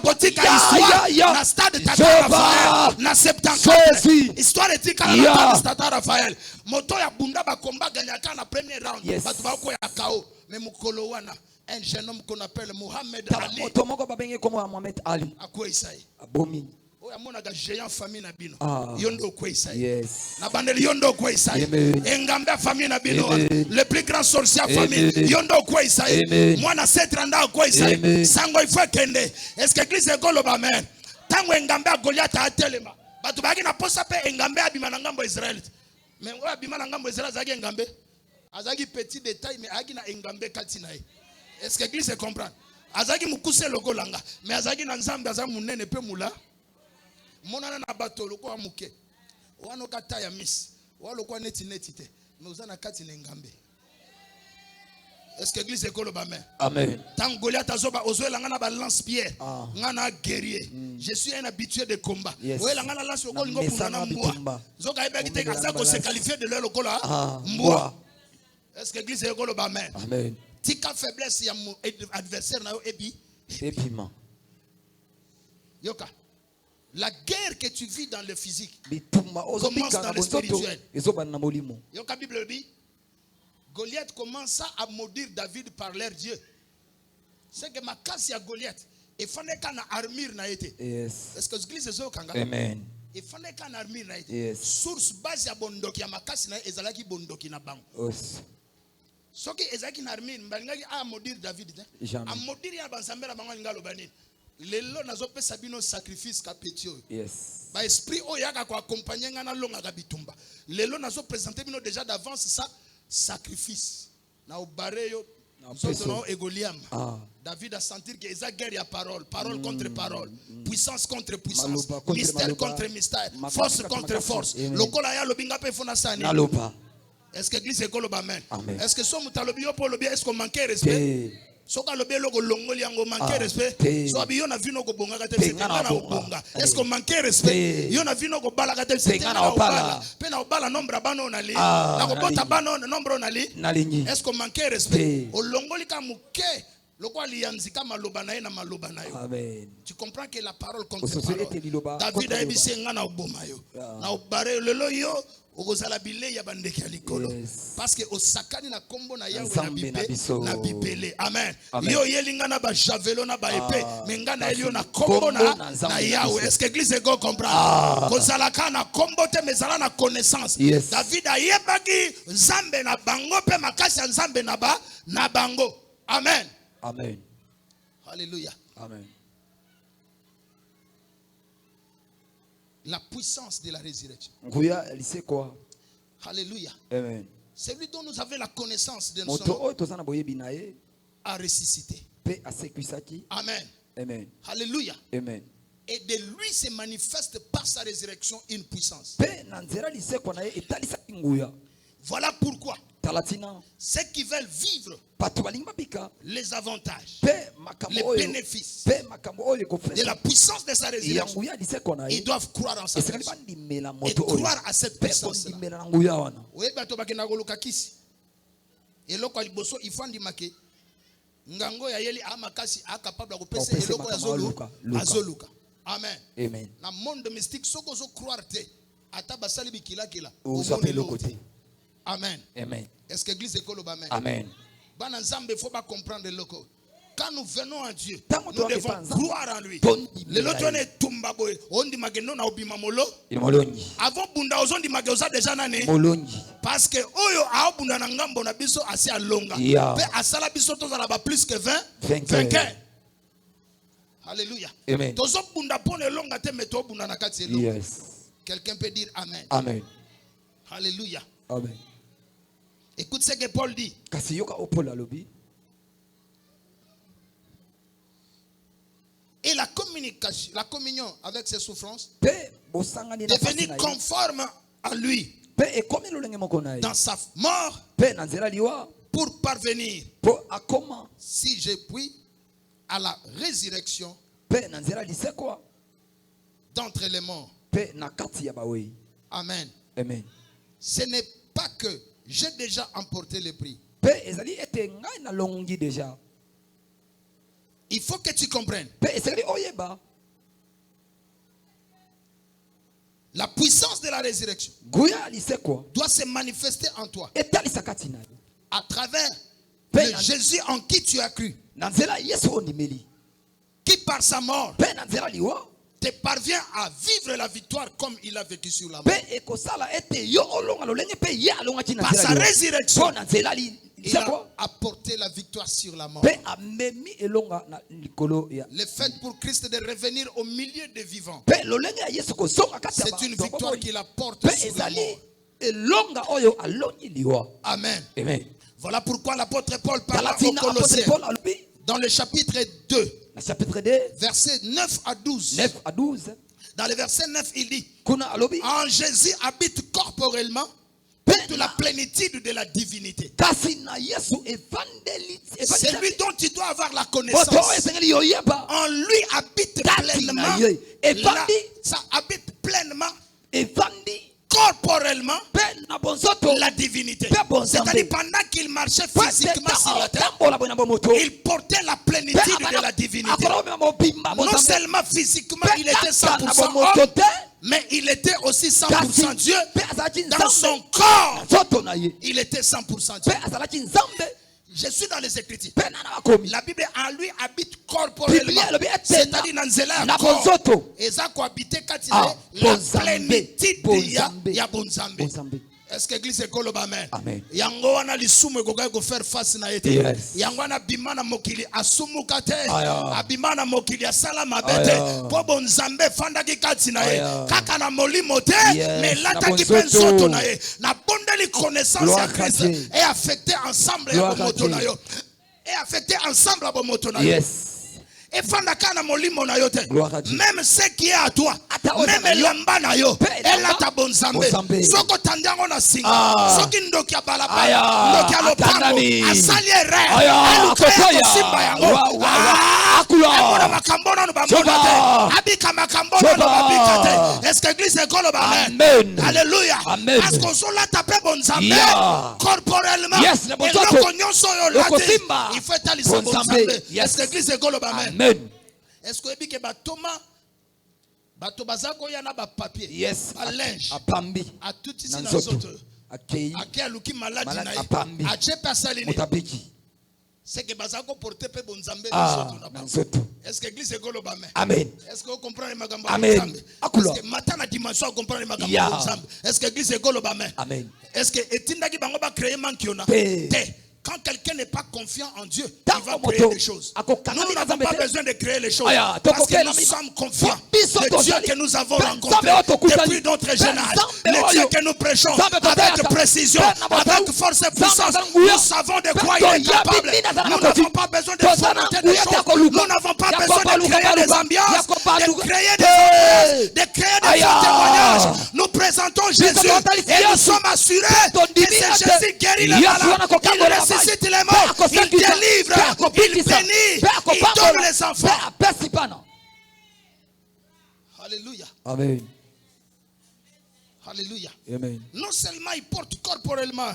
Botika ici. Na stade Tata Raphaël. Na 70. Histoire éthique à la Stade Raphaël. Moto ya bunda ba combat gagnaka na premier round. Batu ba ko ya KO. Mais mukolo wana un jeune homme qu'on appelle Mohamed Ali. Moto moko ba bengi comme Mohamed Ali. Akwe isai. Abomi. Oya mona ga géant famille na bino. Yondo ko isai. Na bandeli yondo ko isai. Engambe famille na bino. Le plus grand sorcier famille. Yondo ko isai. Mwana setranda ko isai. Sango ifwe kende. Est-ce que église est goloba amen? Tango engambe Goliath a telema. Batu bagi na posa pe engambe abima na ngambo Israël. Mais on abima na ngambo Israël zagi engambe. Azagi petit détail mais agi na engambe kati na ye. Est-ce que l'église se comprend? Azagi mukuse loko langa. Mais azagi na nzambe azagi munene pe mula. Monana na bato loko amuke. Wano kata ya miss. Walo kwa neti te. Mais uzana kati na engambe. Est-ce que l'église est koloba amen? Tant Goliath azoba ozoela ngana ba lance pierre. Ngana guerrier. Je suis un habitué de combat. Ozoela ngana lance okolo ngo pungana mbwa. Zoka eba kite kasako se qualifier de leur okola mbwa. Est-ce que l'église est koloba amen? Tika faiblesse ya mon adversaire na yo ebi. Epima. Yoka. La guerre que tu vis dans le physique commence dans le spirituel. Yoka Bible dit Goliath commença à maudire David par leur Dieu. C'est que ma casse ya Goliath. Il fallait qu'on a armure na été. Est-ce que l'église est kanga? Amen. Il fallait qu'on a armure na été. Source base ya bondoki ya makasi na ezalaki bondoki na bango. Ce qui ezalaki na armure mbangaki a maudire David. A maudire ya bansambela bango ngalo banini. Lelo nazo pesa bino sacrifice kapetio. Ba esprit oyaka ko accompagner ngana longa ka bitumba. Lelo nazo présenter bino déjà d'avance ça. Sacrifice na obareyo sotono egoliam. David a senti que eza guerre ya parole contre parole, puissance contre puissance, mystère contre mystère, force contre force. Lokola ya lobinga pe fona sani. Est-ce que l'église est koloba amen? Est-ce que so mutalobi yo po lobi est-ce qu'on manque respect? Soka lobi logo longoli yango manque respect. So abi yo na vino ko bonga ka te c'est ngana bonga. Est-ce qu'on manque respect? Yo na vino ko bala ka te c'est ngana obala. Pe na obala nombre bano na li. Na ko bota bano nombre na li. Est-ce qu'on manque respect? O longoli ka muke Amen. Tu comprends que la parole contre parole. David a dit c'est ngana obomayo. Na obare lelo yo okozala bile ya bandeki ya likolo. Parce que osakani na kombo na Yahweh na bibele. Amen. Yo yelinga na ba javelo na ba épée, mais ngana elio na kombo na Yahweh. Est-ce que l'église ego comprend? Kozala kana kombo te mezala na connaissance. David a yebaki nzambe na bango pe makasi ya nzambe na bango. Amen. Amen. Alléluia. Amen. La puissance de la résurrection. Alléluia. Amen. Celui dont nous avons la connaissance de nous a ressuscité. Amen. Amen. Alléluia. Amen. Et de lui se manifeste par sa résurrection une puissance. Voilà pourquoi ceux qui veulent vivre les avantages, les bénéfices de la puissance de sa résurrection, ils doivent croire en sa personne et croire à cette puissance. Amen. Amen. Dans le monde mystique, ce que vous croire, amen. Amen. Est-ce que l'église est coloba? Amen. Il faut pas comprendre le loco. Quand nous venons à Dieu, nous devons croire en lui. Le loto est tumbaboy. On dit mageno na obima molo. Avant bunda ozon di magoza déjà nane. Parce que oyo a bunda na ngambo na biso assez alonga. Pe asala biso to za ba plus que 20. Alléluia. Amen. Tozo bunda pone longa te meto bunda na kati elo. Yes. Quelqu'un peut dire amen. Amen. Alléluia. Amen. Écoute ce que Paul dit. Et la communication, la communion avec ses souffrances, devenir conforme à lui dans sa mort pour parvenir, si je puis, à la résurrection d'entre les morts. Amen. Amen. Ce n'est pas que j'ai déjà emporté le prix. Il faut que tu comprennes. La puissance de la résurrection doit se manifester en toi à travers le Jésus en qui tu as cru, qui par sa mort te parvient à vivre la victoire comme il a vécu sur la mort. Par sa résurrection, il a apporté la victoire sur la mort. Le fait pour Christ de revenir au milieu des vivants, c'est une victoire qu'il apporte sur la mort. Amen. Amen. Voilà pourquoi l'apôtre Paul parle aux Colossiens dans le chapitre 2. Versets 9 à 12. Dans le verset 9, il dit: en Jésus habite corporellement toute la plénitude de la divinité. C'est lui dont tu dois avoir la connaissance. En lui habite pleinement. Ça habite pleinement. Corporellement la divinité. C'est-à-dire pendant qu'il marchait physiquement sur la terre, il portait la plénitude de la divinité. Non seulement physiquement il était 100% homme, mais il était aussi 100% Dieu. Dans son corps, il était 100% Dieu. Je suis dans les Écritures. La Bible en lui habite corporellement. C'est-à-dire dans le corps. Et ça cohabite quand il est la plénitude de Yabonzambe. Est-ce que l'église est coloba? Amen. Yango wana lisumu ekoka ko faire face na ete. Yango wana bimana mokili asumuka te. Abimana mokili asala mabete. Po bonzambe fandaki kati na ye. Kaka na molimo te, mais lataki pensoto na ye. Na bondeli connaissance ya Christ et affecté ensemble ya moto na yo. Et affecté ensemble à moto na yo. Même ce qui est à toi, même l'amba na yo, elle a ta bonne zambe. Soko tandiango na singa, soki ndoki balabala, ndoki alopango, asali re, elukaye simba yango. Akula makambono no bambote, abika makambono no babikate. Est-ce que l'église est kolo ba? Amen. Alléluia. Parce qu'on so la taper bonne zambe corporellement. Et le cognon so yo la il faut être à bonne zambe. Est-ce que l'église est kolo ba? Amen. Est-ce que ebike ba Thomas bato bazako yana ba papier, ba linge, a tout ici dans autres, ake aluki maladi na ye, a chepe asalini, c'est que bazako porter pe bonzambe les autres. Est-ce que l'église est goloba? Amen. Est-ce que vous comprenez ma gamba? Amen. Est-ce que matin na dimension comprendre ma gamba bonzambe? Est-ce que l'église est goloba? Amen. Est-ce que etindaki bango ba créer mankiona? Quand quelqu'un n'est pas confiant en Dieu, il va créer des choses. Nous n'avons pas besoin de créer les choses. Parce que nous sommes confiants. Le Dieu que nous avons rencontré depuis notre jeune âge, le Dieu que nous prêchons avec précision, avec force et puissance, nous savons de quoi il est capable. Nous n'avons pas besoin de fomenter des choses. Nous n'avons pas besoin de créer des ambiances, de créer des faux témoignages. Nous présentons Jésus et nous sommes assurés que c'est Jésus guérit les malades. Il ressuscite les morts, il délivre, il bénit, il donne les enfants. Alléluia. Amen. Alléluia. Amen. Non seulement il porte corporellement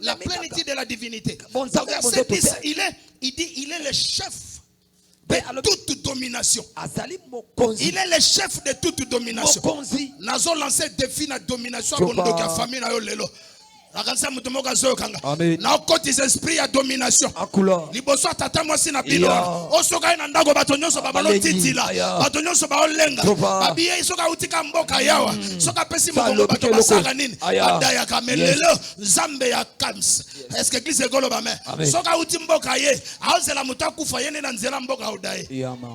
la plénitude de la divinité. Verset 10, il est le chef de toute domination. Il est le chef de toute domination. Nazo lancé défi na domination à la famille na yo lelo. Amen. Na okotisa esprit ya domination. Liboso tata mwasi na bino. Osoka na ndago bato nyonso babalo titila. Bato nyonso ba olenga. Babiye soka utika mboka yawa. Soka pesi mboka bato basaka nini. Adaya kamelelo zambe ya kams. Est-ce que l'église est golo ba me? Soka uti mboka ye. Aozela muta kufa yene na nzela mboka odaye.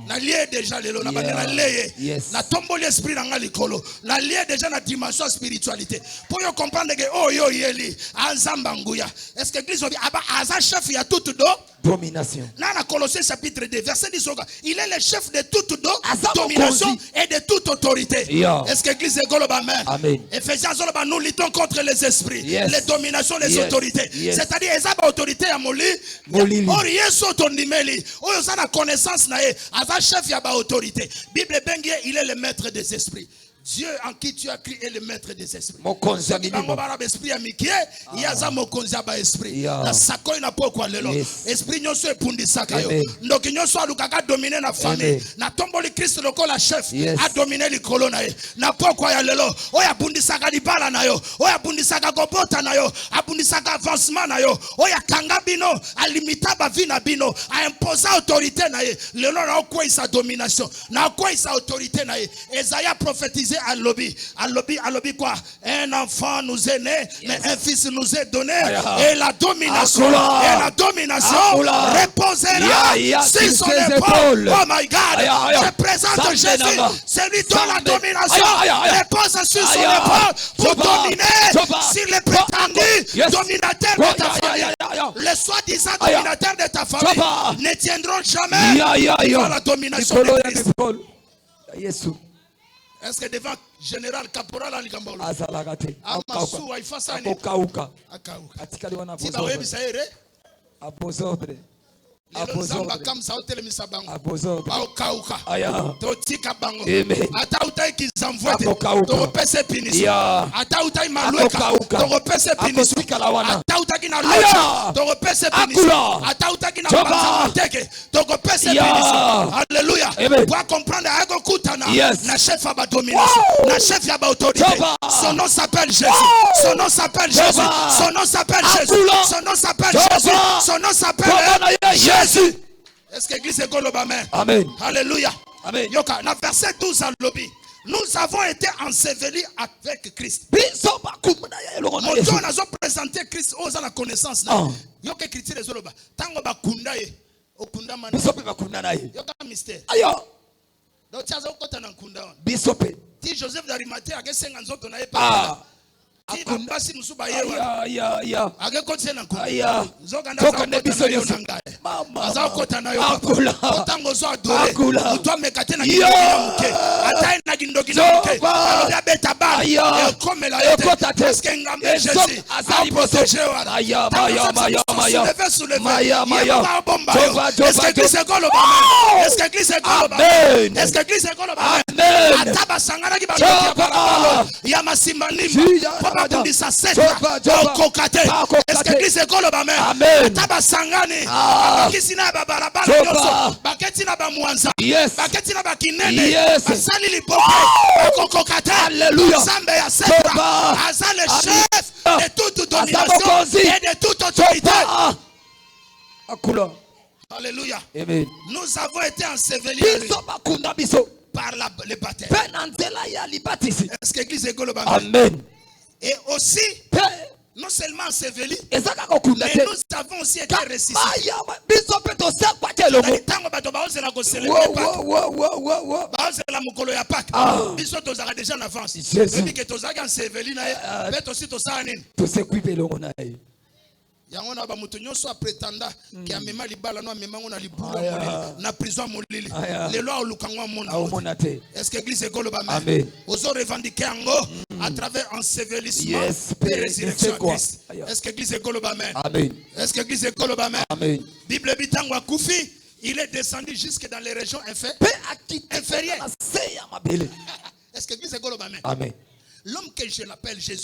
Na lié déjà lelo na bandela leye. Na tombo l'esprit na ngali kolo. Na lié déjà na dimension spiritualité. Pour yo comprendre que oh yo yeli est-ce que l'église a chef il y a toute domination? Dans Colossiens chapitre 2 verset 10, il est le chef de toute domination et de toute autorité. Est-ce que l'église est globale? Amen. Ephésiens nous luttons contre les esprits, les dominations, les autorités. C'est-à-dire les autorités à Moli. Or yeso tondimeli. Oyo ça la connaissance na ye. Asa chef ya ba autorité. Bible bengie il est le maître des esprits. Dieu en qui tu as crié est le maître des esprits. Esprit nyonso epundisaka yo. Ndoki nyonso alukaka dominer na famille. Na tomboli Christ lokola chef a dominer likolo na ye. Na pokwa ya lelo oya bundisaka libala na yo. Oya bundisaka kobota na yo. Abundisaka avancement na yo. Oya kanga bino alimita ba vie na bino. A imposer autorité na ye. Lelo na okwa isa domination. Na okwa isa autorité na ye. Esaïe prophétisé à lobby quoi? Un enfant nous est né, mais un fils nous est donné. Et la domination reposera sur son épaule. Oh my God, je présente Jésus, celui dont la domination repose sur son épaule pour dominer sur les prétendus dominateurs de ta famille. Les soi-disant dominateurs de ta famille ne tiendront jamais devant la domination de Christ. Est-ce que devant général caporal Alikambolo Amasu haifasa ni akauka tiba webi saere abozodre abozodre kamsa hotel misabango akauka totika bango ata utai kizamvwete to pese pinisi ata utai malweka to pese pinisi ata utaki na locha to pese pinisi ata utaki na teke to pese pinisi. Alléluia. Pour comprendre ako kutana na chef ba domination na chef ya ba autorité. Son nom s'appelle Jésus. Son nom s'appelle Jésus. Son nom s'appelle Jésus. Son nom s'appelle Jésus. Son nom s'appelle Jésus. Est-ce que l'église est globale? Amen. Alléluia. Amen. Yoka na verset 12 à lobby. Nous avons été ensevelis avec Christ. Nous avons présenté Christ aux la connaissance. Yoka écrit les oloba. Tango ba kundaye. Okunda man. Yoka mystère. Donc tiens okota na kunda. Bisope. Ti Joseph d'Arimathée a 50 ans on n'avait pas. basi musuba yewa ya agekotse na ko aya nzokanda mama azakota nayo otango zo adore mutwa mekate na kindoki ataye na kindoki alobi abeta ba ekomela yote parce que ngambe Jésus a protégé wala est-ce que Christ est kolo ba est-ce que Christ est kolo ba est-ce que Christ est kolo ba ataba sangana ki ba ya masimba nimba papa kundisa seta kokate est-ce que Christ est kolo ba ataba sangani bakisi na babarabara yoso baketi na ba mwanza baketi na ba kinene basali lipoke kokate nzambe ya seta asa le chef de toute domination et de toute autorité. Alléluia. Amen. Nous avons été ensevelis par le baptême. Est-ce que l'église est globale? Amen. Et aussi, non seulement ensevelis, mais nous avons aussi été ressuscités. Yangona ba mutu nyonso apretanda ki amema libala no amema ngona libula na prison molili le loi olukangwa mona est-ce que l'église est koloba amen ozo revendiquer ngo à travers ensevelissement et résurrection est-ce que l'église est koloba amen est-ce que l'église est koloba amen Bible bitango akufi il est descendu jusque dans les régions inférieures est-ce que l'église est koloba amen. L'homme que je l'appelle Jésus,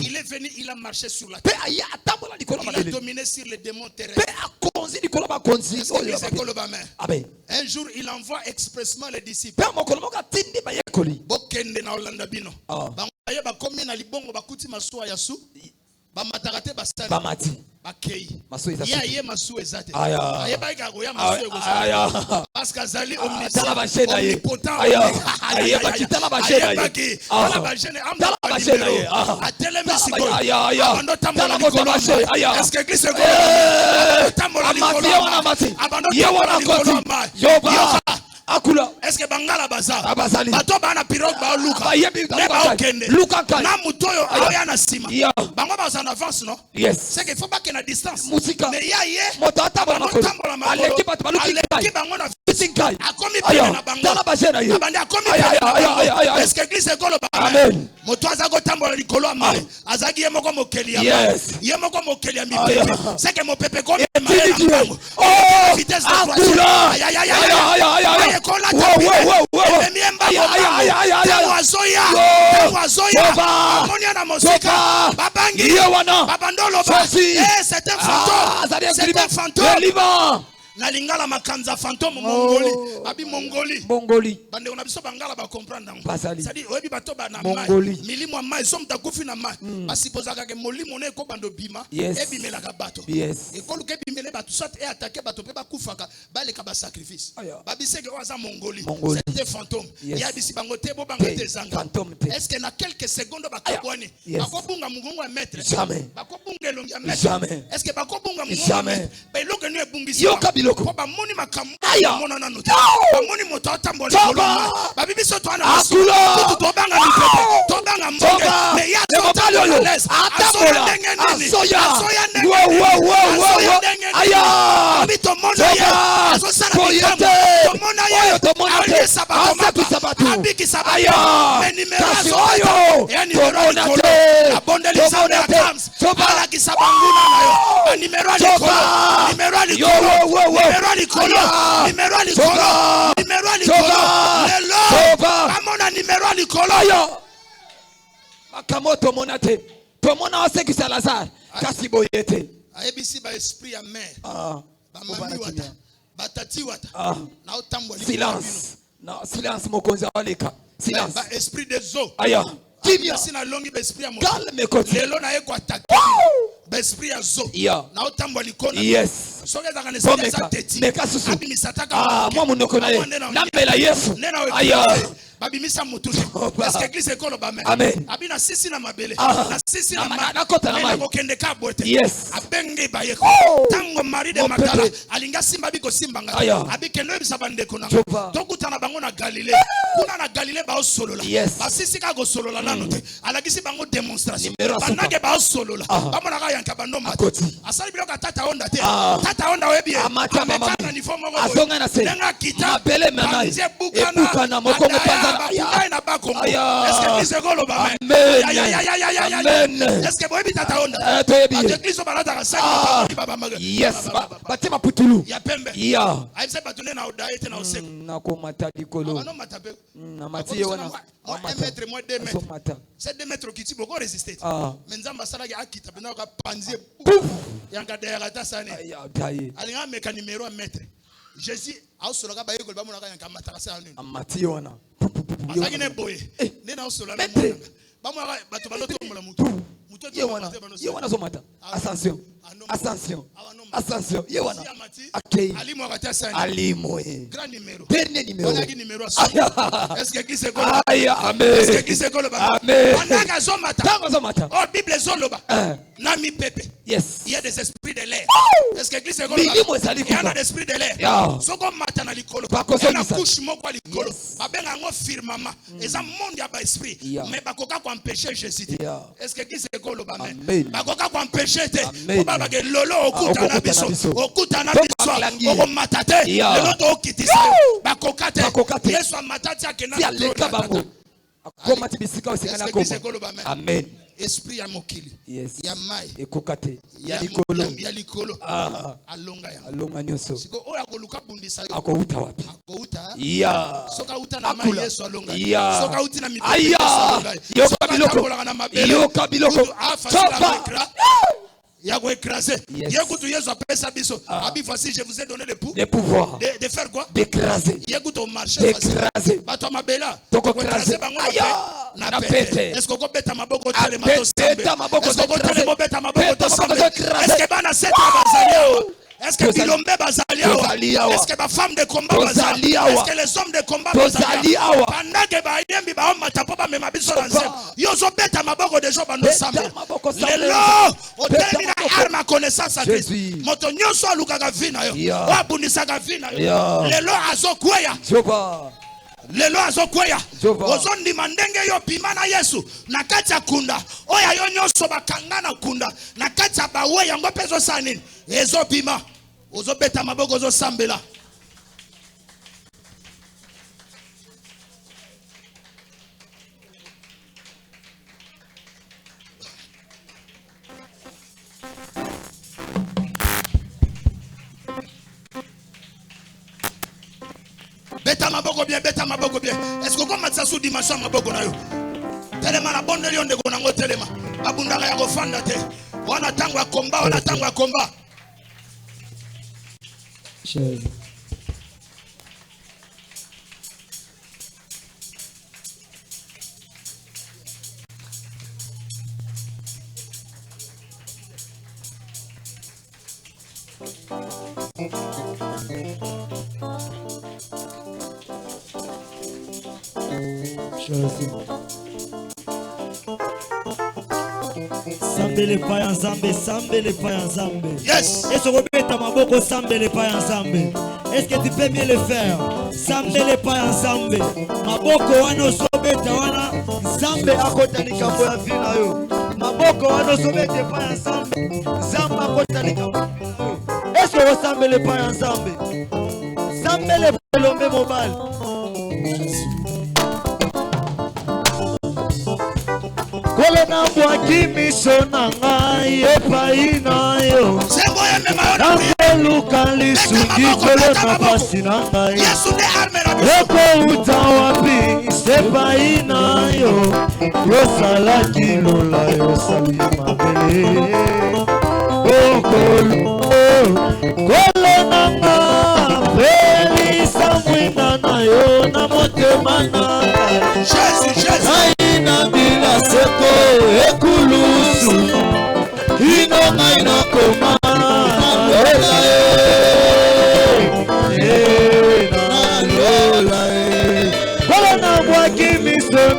il est venu, il a marché sur la terre. Il a dominé sur les démons terrestres. Un jour, il envoie expressement les disciples. Parce qu'Azali omnipotent est-ce que Christ est-ce que bangala baza bato bana pirogue ba luka ba okende na mutoyo aya na sima bango baza en avance non c'est qu'il faut pas qu'il y ait une distance mais ya ye motambola aleki bango na fisinkai akomi pena na bango abandi akomi pena est-ce que Christ est kolo amen moto aza ko tambola likolo amai azaki ye moko mokeli ya ye moko mokeli ya mipepe c'est que mopepe ko oh vitesse de croisière aïe c'est un fantôme. Na lingala makanza fantôme mongoli abi mongoli bande on a biso bangala ba comprendre ngo c'est-à-dire oyebi bato ba na mai milimo mai somme ta kufi na mai basipozaka ke molimo ne ko bando bima ebimela ka bato et ko luke bimele bato soit et attaquer bato pe ba kufaka ba le ka ba sacrifice ba biseke oza mongoli c'était fantôme ya bisi bango te bo banga te zanga est-ce que na quelques secondes ba kabwani bakobunga mugongo ya maître bakobunga elongi ya maître est-ce que bakobunga mugongo ba loke no ebungisi ko ba moni makambo mona na nota ba moni moto atambola koloma ba bibiso to ana masulo to banga mipepe to banga mbonge me ya to talo atambola asoya aya bito mona ya asosana to mona ya to mona sabatu abiki sabaya menimerazo ya nimero kolo abondeli sabya comes ala kisabanguna nayo nimero kolo amona nimero likolo yo makamoto monate to mona osekisa Lazare kasi boyete ayebisi ba esprit ya mer ba mami wata batati wata na otambola silence mokonzi waleka silence ba esprit des eaux aya kimia sina longi ba esprit ya mo calme kote lelo na yeko attaque ba esprit ya zo na otambola likona soke za kanisa teti meka susu moi munoko na ye nambela Yesu aya babimisa mututi est-ce que église ekolo ba men amen abina sisi na mabele na sisi na nakota na mai kokende ka bote yes abenge ba yeko tango mari de makala alinga simba biko simba ngata abikendo ebisa bandeko na tokutana bango na Galilée kuna na Galilée ba osolola basisi ka go solola nano te alagisi bango démonstration banage ba osolola bamona ka yanka bandoma asali biloka tata onda te tata onda webi amata mama azonga na se mabele manai ebukana moko mopanza na bako est-ce que bisegolo ba men amen est-ce que boyebi tata onda église balata ka saka baba maga yes batima putulu ya pembe ya aise batune na odaete na oseko na ko mata dikolo no matape na matiye wana 1 mètre moins 2 mètres c'est 2 mètres qui tibo ko résister mais nzamba sala ki akita bena ka panzie yanga derrière ta sane alinga meka numéro 1 mètre Jésus a soloka ba yeko ba mona ka yanga mataka sa nini amatiye wana azaki ne boye ne na solola na mona ba mona bato baloto mola mutu yewana zomata ascension ascension ascension yewana akei alimo grand numéro dernier numéro est-ce que qui se colle amen est-ce que qui se colle amen pendant zomata oh bible zoloba na mi pepe yes il y a des esprits de l'air est-ce que qui se colle il y a des esprits de l'air soko mata na likolo na couche moko likolo babenga ngo firmament eza monde ya ba esprit mais bakoka ko empêcher Jésus est-ce que qui se colle ba men bakoka ko empêcher te ba ba ke lolo okutana biso oko matate lelo to okitisa bakoka te Yesu amatati akena aleka bango akoma tibisika osekana koma amen esprit ya mokili ya mai ekokate ya likolo alonga nyoso siko oya koluka bundisa yo akouta wapi akouta ya soka uta na mai Yesu alonga soka uti na mipaka yoka biloko sopa ya ko écraser yekutu Yesu apesa biso abi voici je vous ai donné le pouvoir de faire quoi d'écraser yekutu marcher d'écraser bato mabela toko écraser bango na pete est-ce que ko beta maboko tele mato sambe est-ce que ko tele beta maboko to sambe est-ce que bana setra bazaliao est-ce que bilombe bazaliao est-ce que ba femme de combat bazaliao est-ce que les hommes de combat bazaliao pendant que ba yembi ba mata popa mema biso lanze yo zo beta maboko de jo bando sambe lelo otemi na arme connaissance à Christ moto nyonso alukaka vina yo abundisaka vina yo lelo azokweya lelo azokweya ozondima ndenge yo pima na Yesu na kati ya kunda oya yo nyonso bakanga na kunda na kati ya bawe yango mpe ezosala nini ezopima ozobeta maboko ozosambela beta maboko bien est-ce que comme ça sous dimension maboko na yo telema na bonde lionde ko nango telema abundaka ya kofanda te wana tango ya komba Sambele pa ya Nzambe. Yes. Est-ce que robeta maboko sambele pa ya Nzambe? Est-ce que tu peux mieux le faire? Sambele pa ya Nzambe. Maboko wana sobeta wana Nzambe akota likambo ya vina yo. Maboko wana sobeta pa ya Nzambe. Nzambe akota likambo. Est-ce que sambele pa ya Nzambe? Sambele pa lombe mobile. Kolona bwaki miso na ngai epai na yo nakeluka lisuki kolona pasi na ngai ekouta wapi sepai na yo yosalaki lola yosali mabele kolona nga pelisa mwina na yo na motema na ngai na bila seko ekulusu ino ngai na koma lola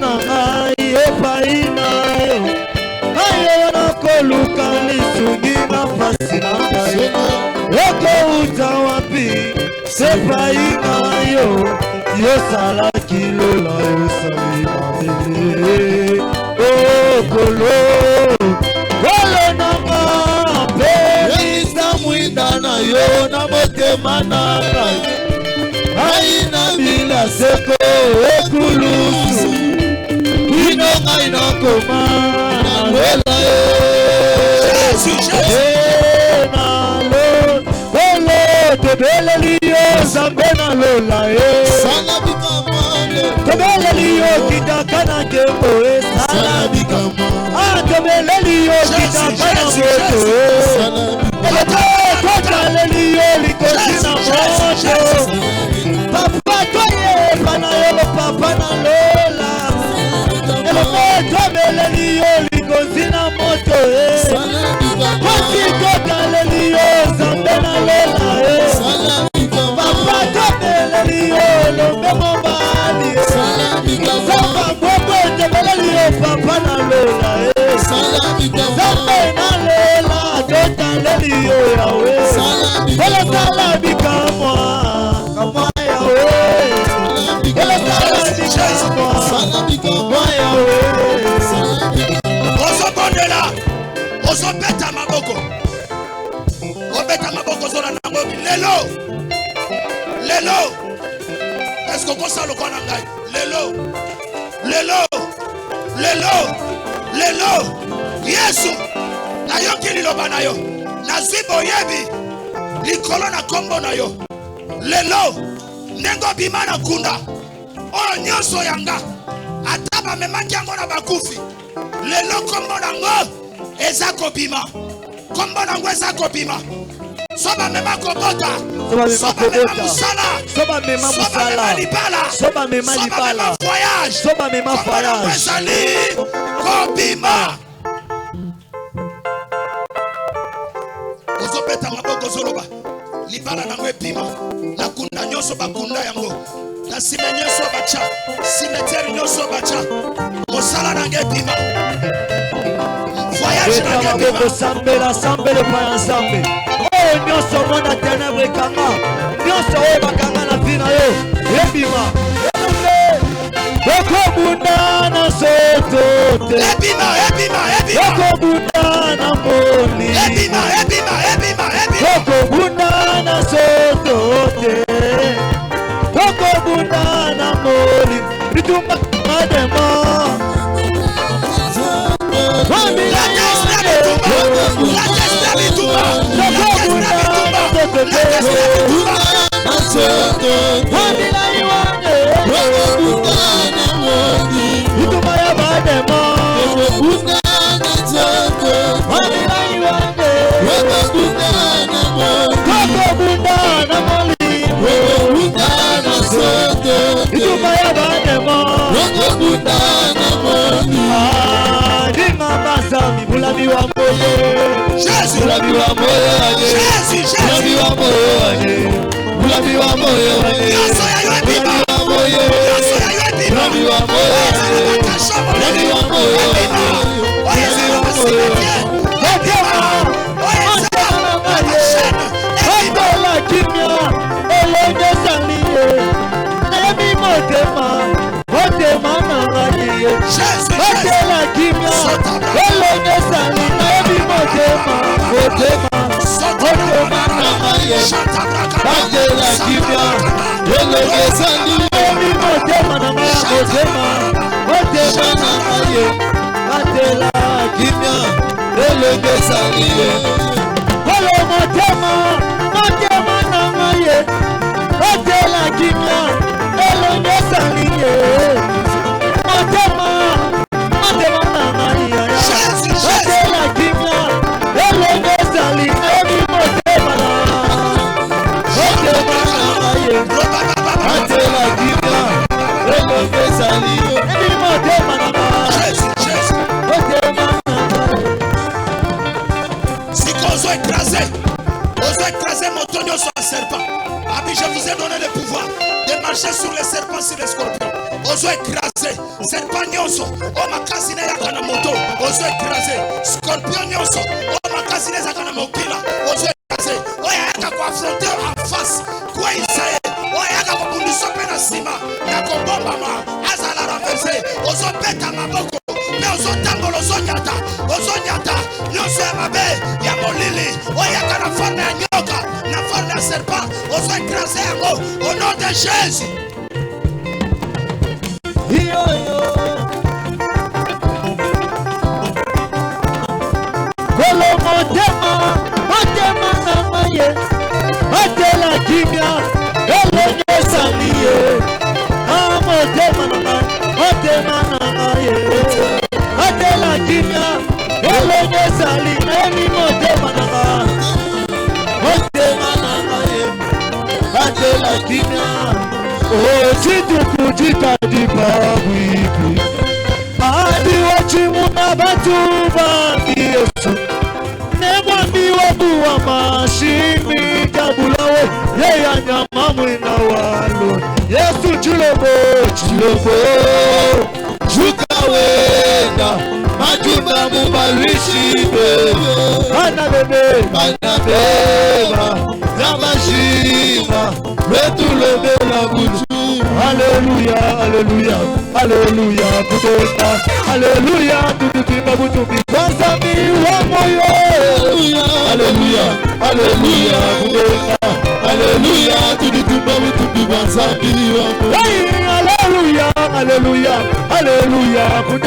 na ngai epai na yo ayo nakoluka lisungi na pasi na ngai ekouta wapi epai na yo yosalaki lola yosali mabele okolo kolo nanga pelisa mwinda na yo na motema na ngai aina bila seko ekulusu ino ngai nakoma na lola tobeleli yo Nzambe na lola tobeleli yo kitaka na nkembo tobeleli yo kitaka na moto totaleli yo likosi na moto papa toyeba na yo papa na lola tobeleli yo likosi na moto kosi totaleli yo Nzambe na lola papa tobeleli yo lombe mobali samba mbombo tobeleli yo papa na lola Nzambe na lola totaleli yo yawe elosala bikamwa kamwa yawe elosala bikamwa yawe ozobondela ozobeta maboko obeta maboko zola nango lelo est-ce que kosa lokwa na ngai lelo Yesu nayoki liloba na yo nazwi boyebi likolo na kombo na yo lelo ndenge obima na kunda oyo nyonso yanga ata bamemaki yango na bakufi lelo kombo nango eza kobima kombo nango eza kobima soba mema kobota soba mema musala soba mema musala soba mema libala soba mema voyage ezali kobima ozobeta maboko zoloba libala nango epima na kunda nyonso bakunda yango na sime nyonso bacha cimetière nyonso bacha mosala nango epima voyage nango epima sambele pa ensemble oyo nyonso mona ténèbre ekanga nyonso oyo bakanga na vi na yo ebima okobunda na soto te okobunda na moni okobunda na soto te okobunda na moni bitumba madema Bulami wa moyo Jésus bulami wa moyo Jésus bulami wa moyo bulami wa moyo Yesu ya yebima moyo Yesu ya yebima bulami wa moyo bulami wa moyo Yesu wa moyo Odola kimya elenge saliye Nayemi motema na ngaliye Odola kimya elenge saliye Nayemi motema na ngaliye Odola kimya elenge saliye Nayemi motema na ngaliye Odola kimya elenge saliye Olo motema na ngaye Otela kimya elenge saliye Motema na ngaye Otela kimya elenge saliye Motema na ngaye Otela kimya elenge saliye Motema na ngaye écraser mon tonneau sur un serpent. Ami, je vous ai donné le pouvoir de marcher sur les serpents, sur les scorpions. Osons écraser serpent nyonso o makasi na yaka na moto ozo écraser scorpion nyonso o makasi na yaka na mokila ozo écraser o yaka ko affronter en face kwa Isaïe o yaka ko bundisa pe na sima na ko bomba ma azala renverser ozo beta maboko me ozo tambola ozo nyata nyonso ya mabe ya molili o yaka na forme ya nyoka na forme ya serpent ozo écraser yango au nom de Jésus. Oh, chitu chita di babu adi wachimu na batu bangi Yesu nemwa miwa buwa mashimi kabulawe yeya nyama mwina walo Yesu chilobo chukawenda majumba mubarishibe bana beba zamashima retulebe la butu. Alléluia, alléluia, alléluia, kutenda, alléluia, tututima butubi, wansami wa moyo. Alléluia, alléluia, kutenda, alléluia, tututima butubi, wansami wa moyo. Alléluia, alléluia, alléluia, kutenda.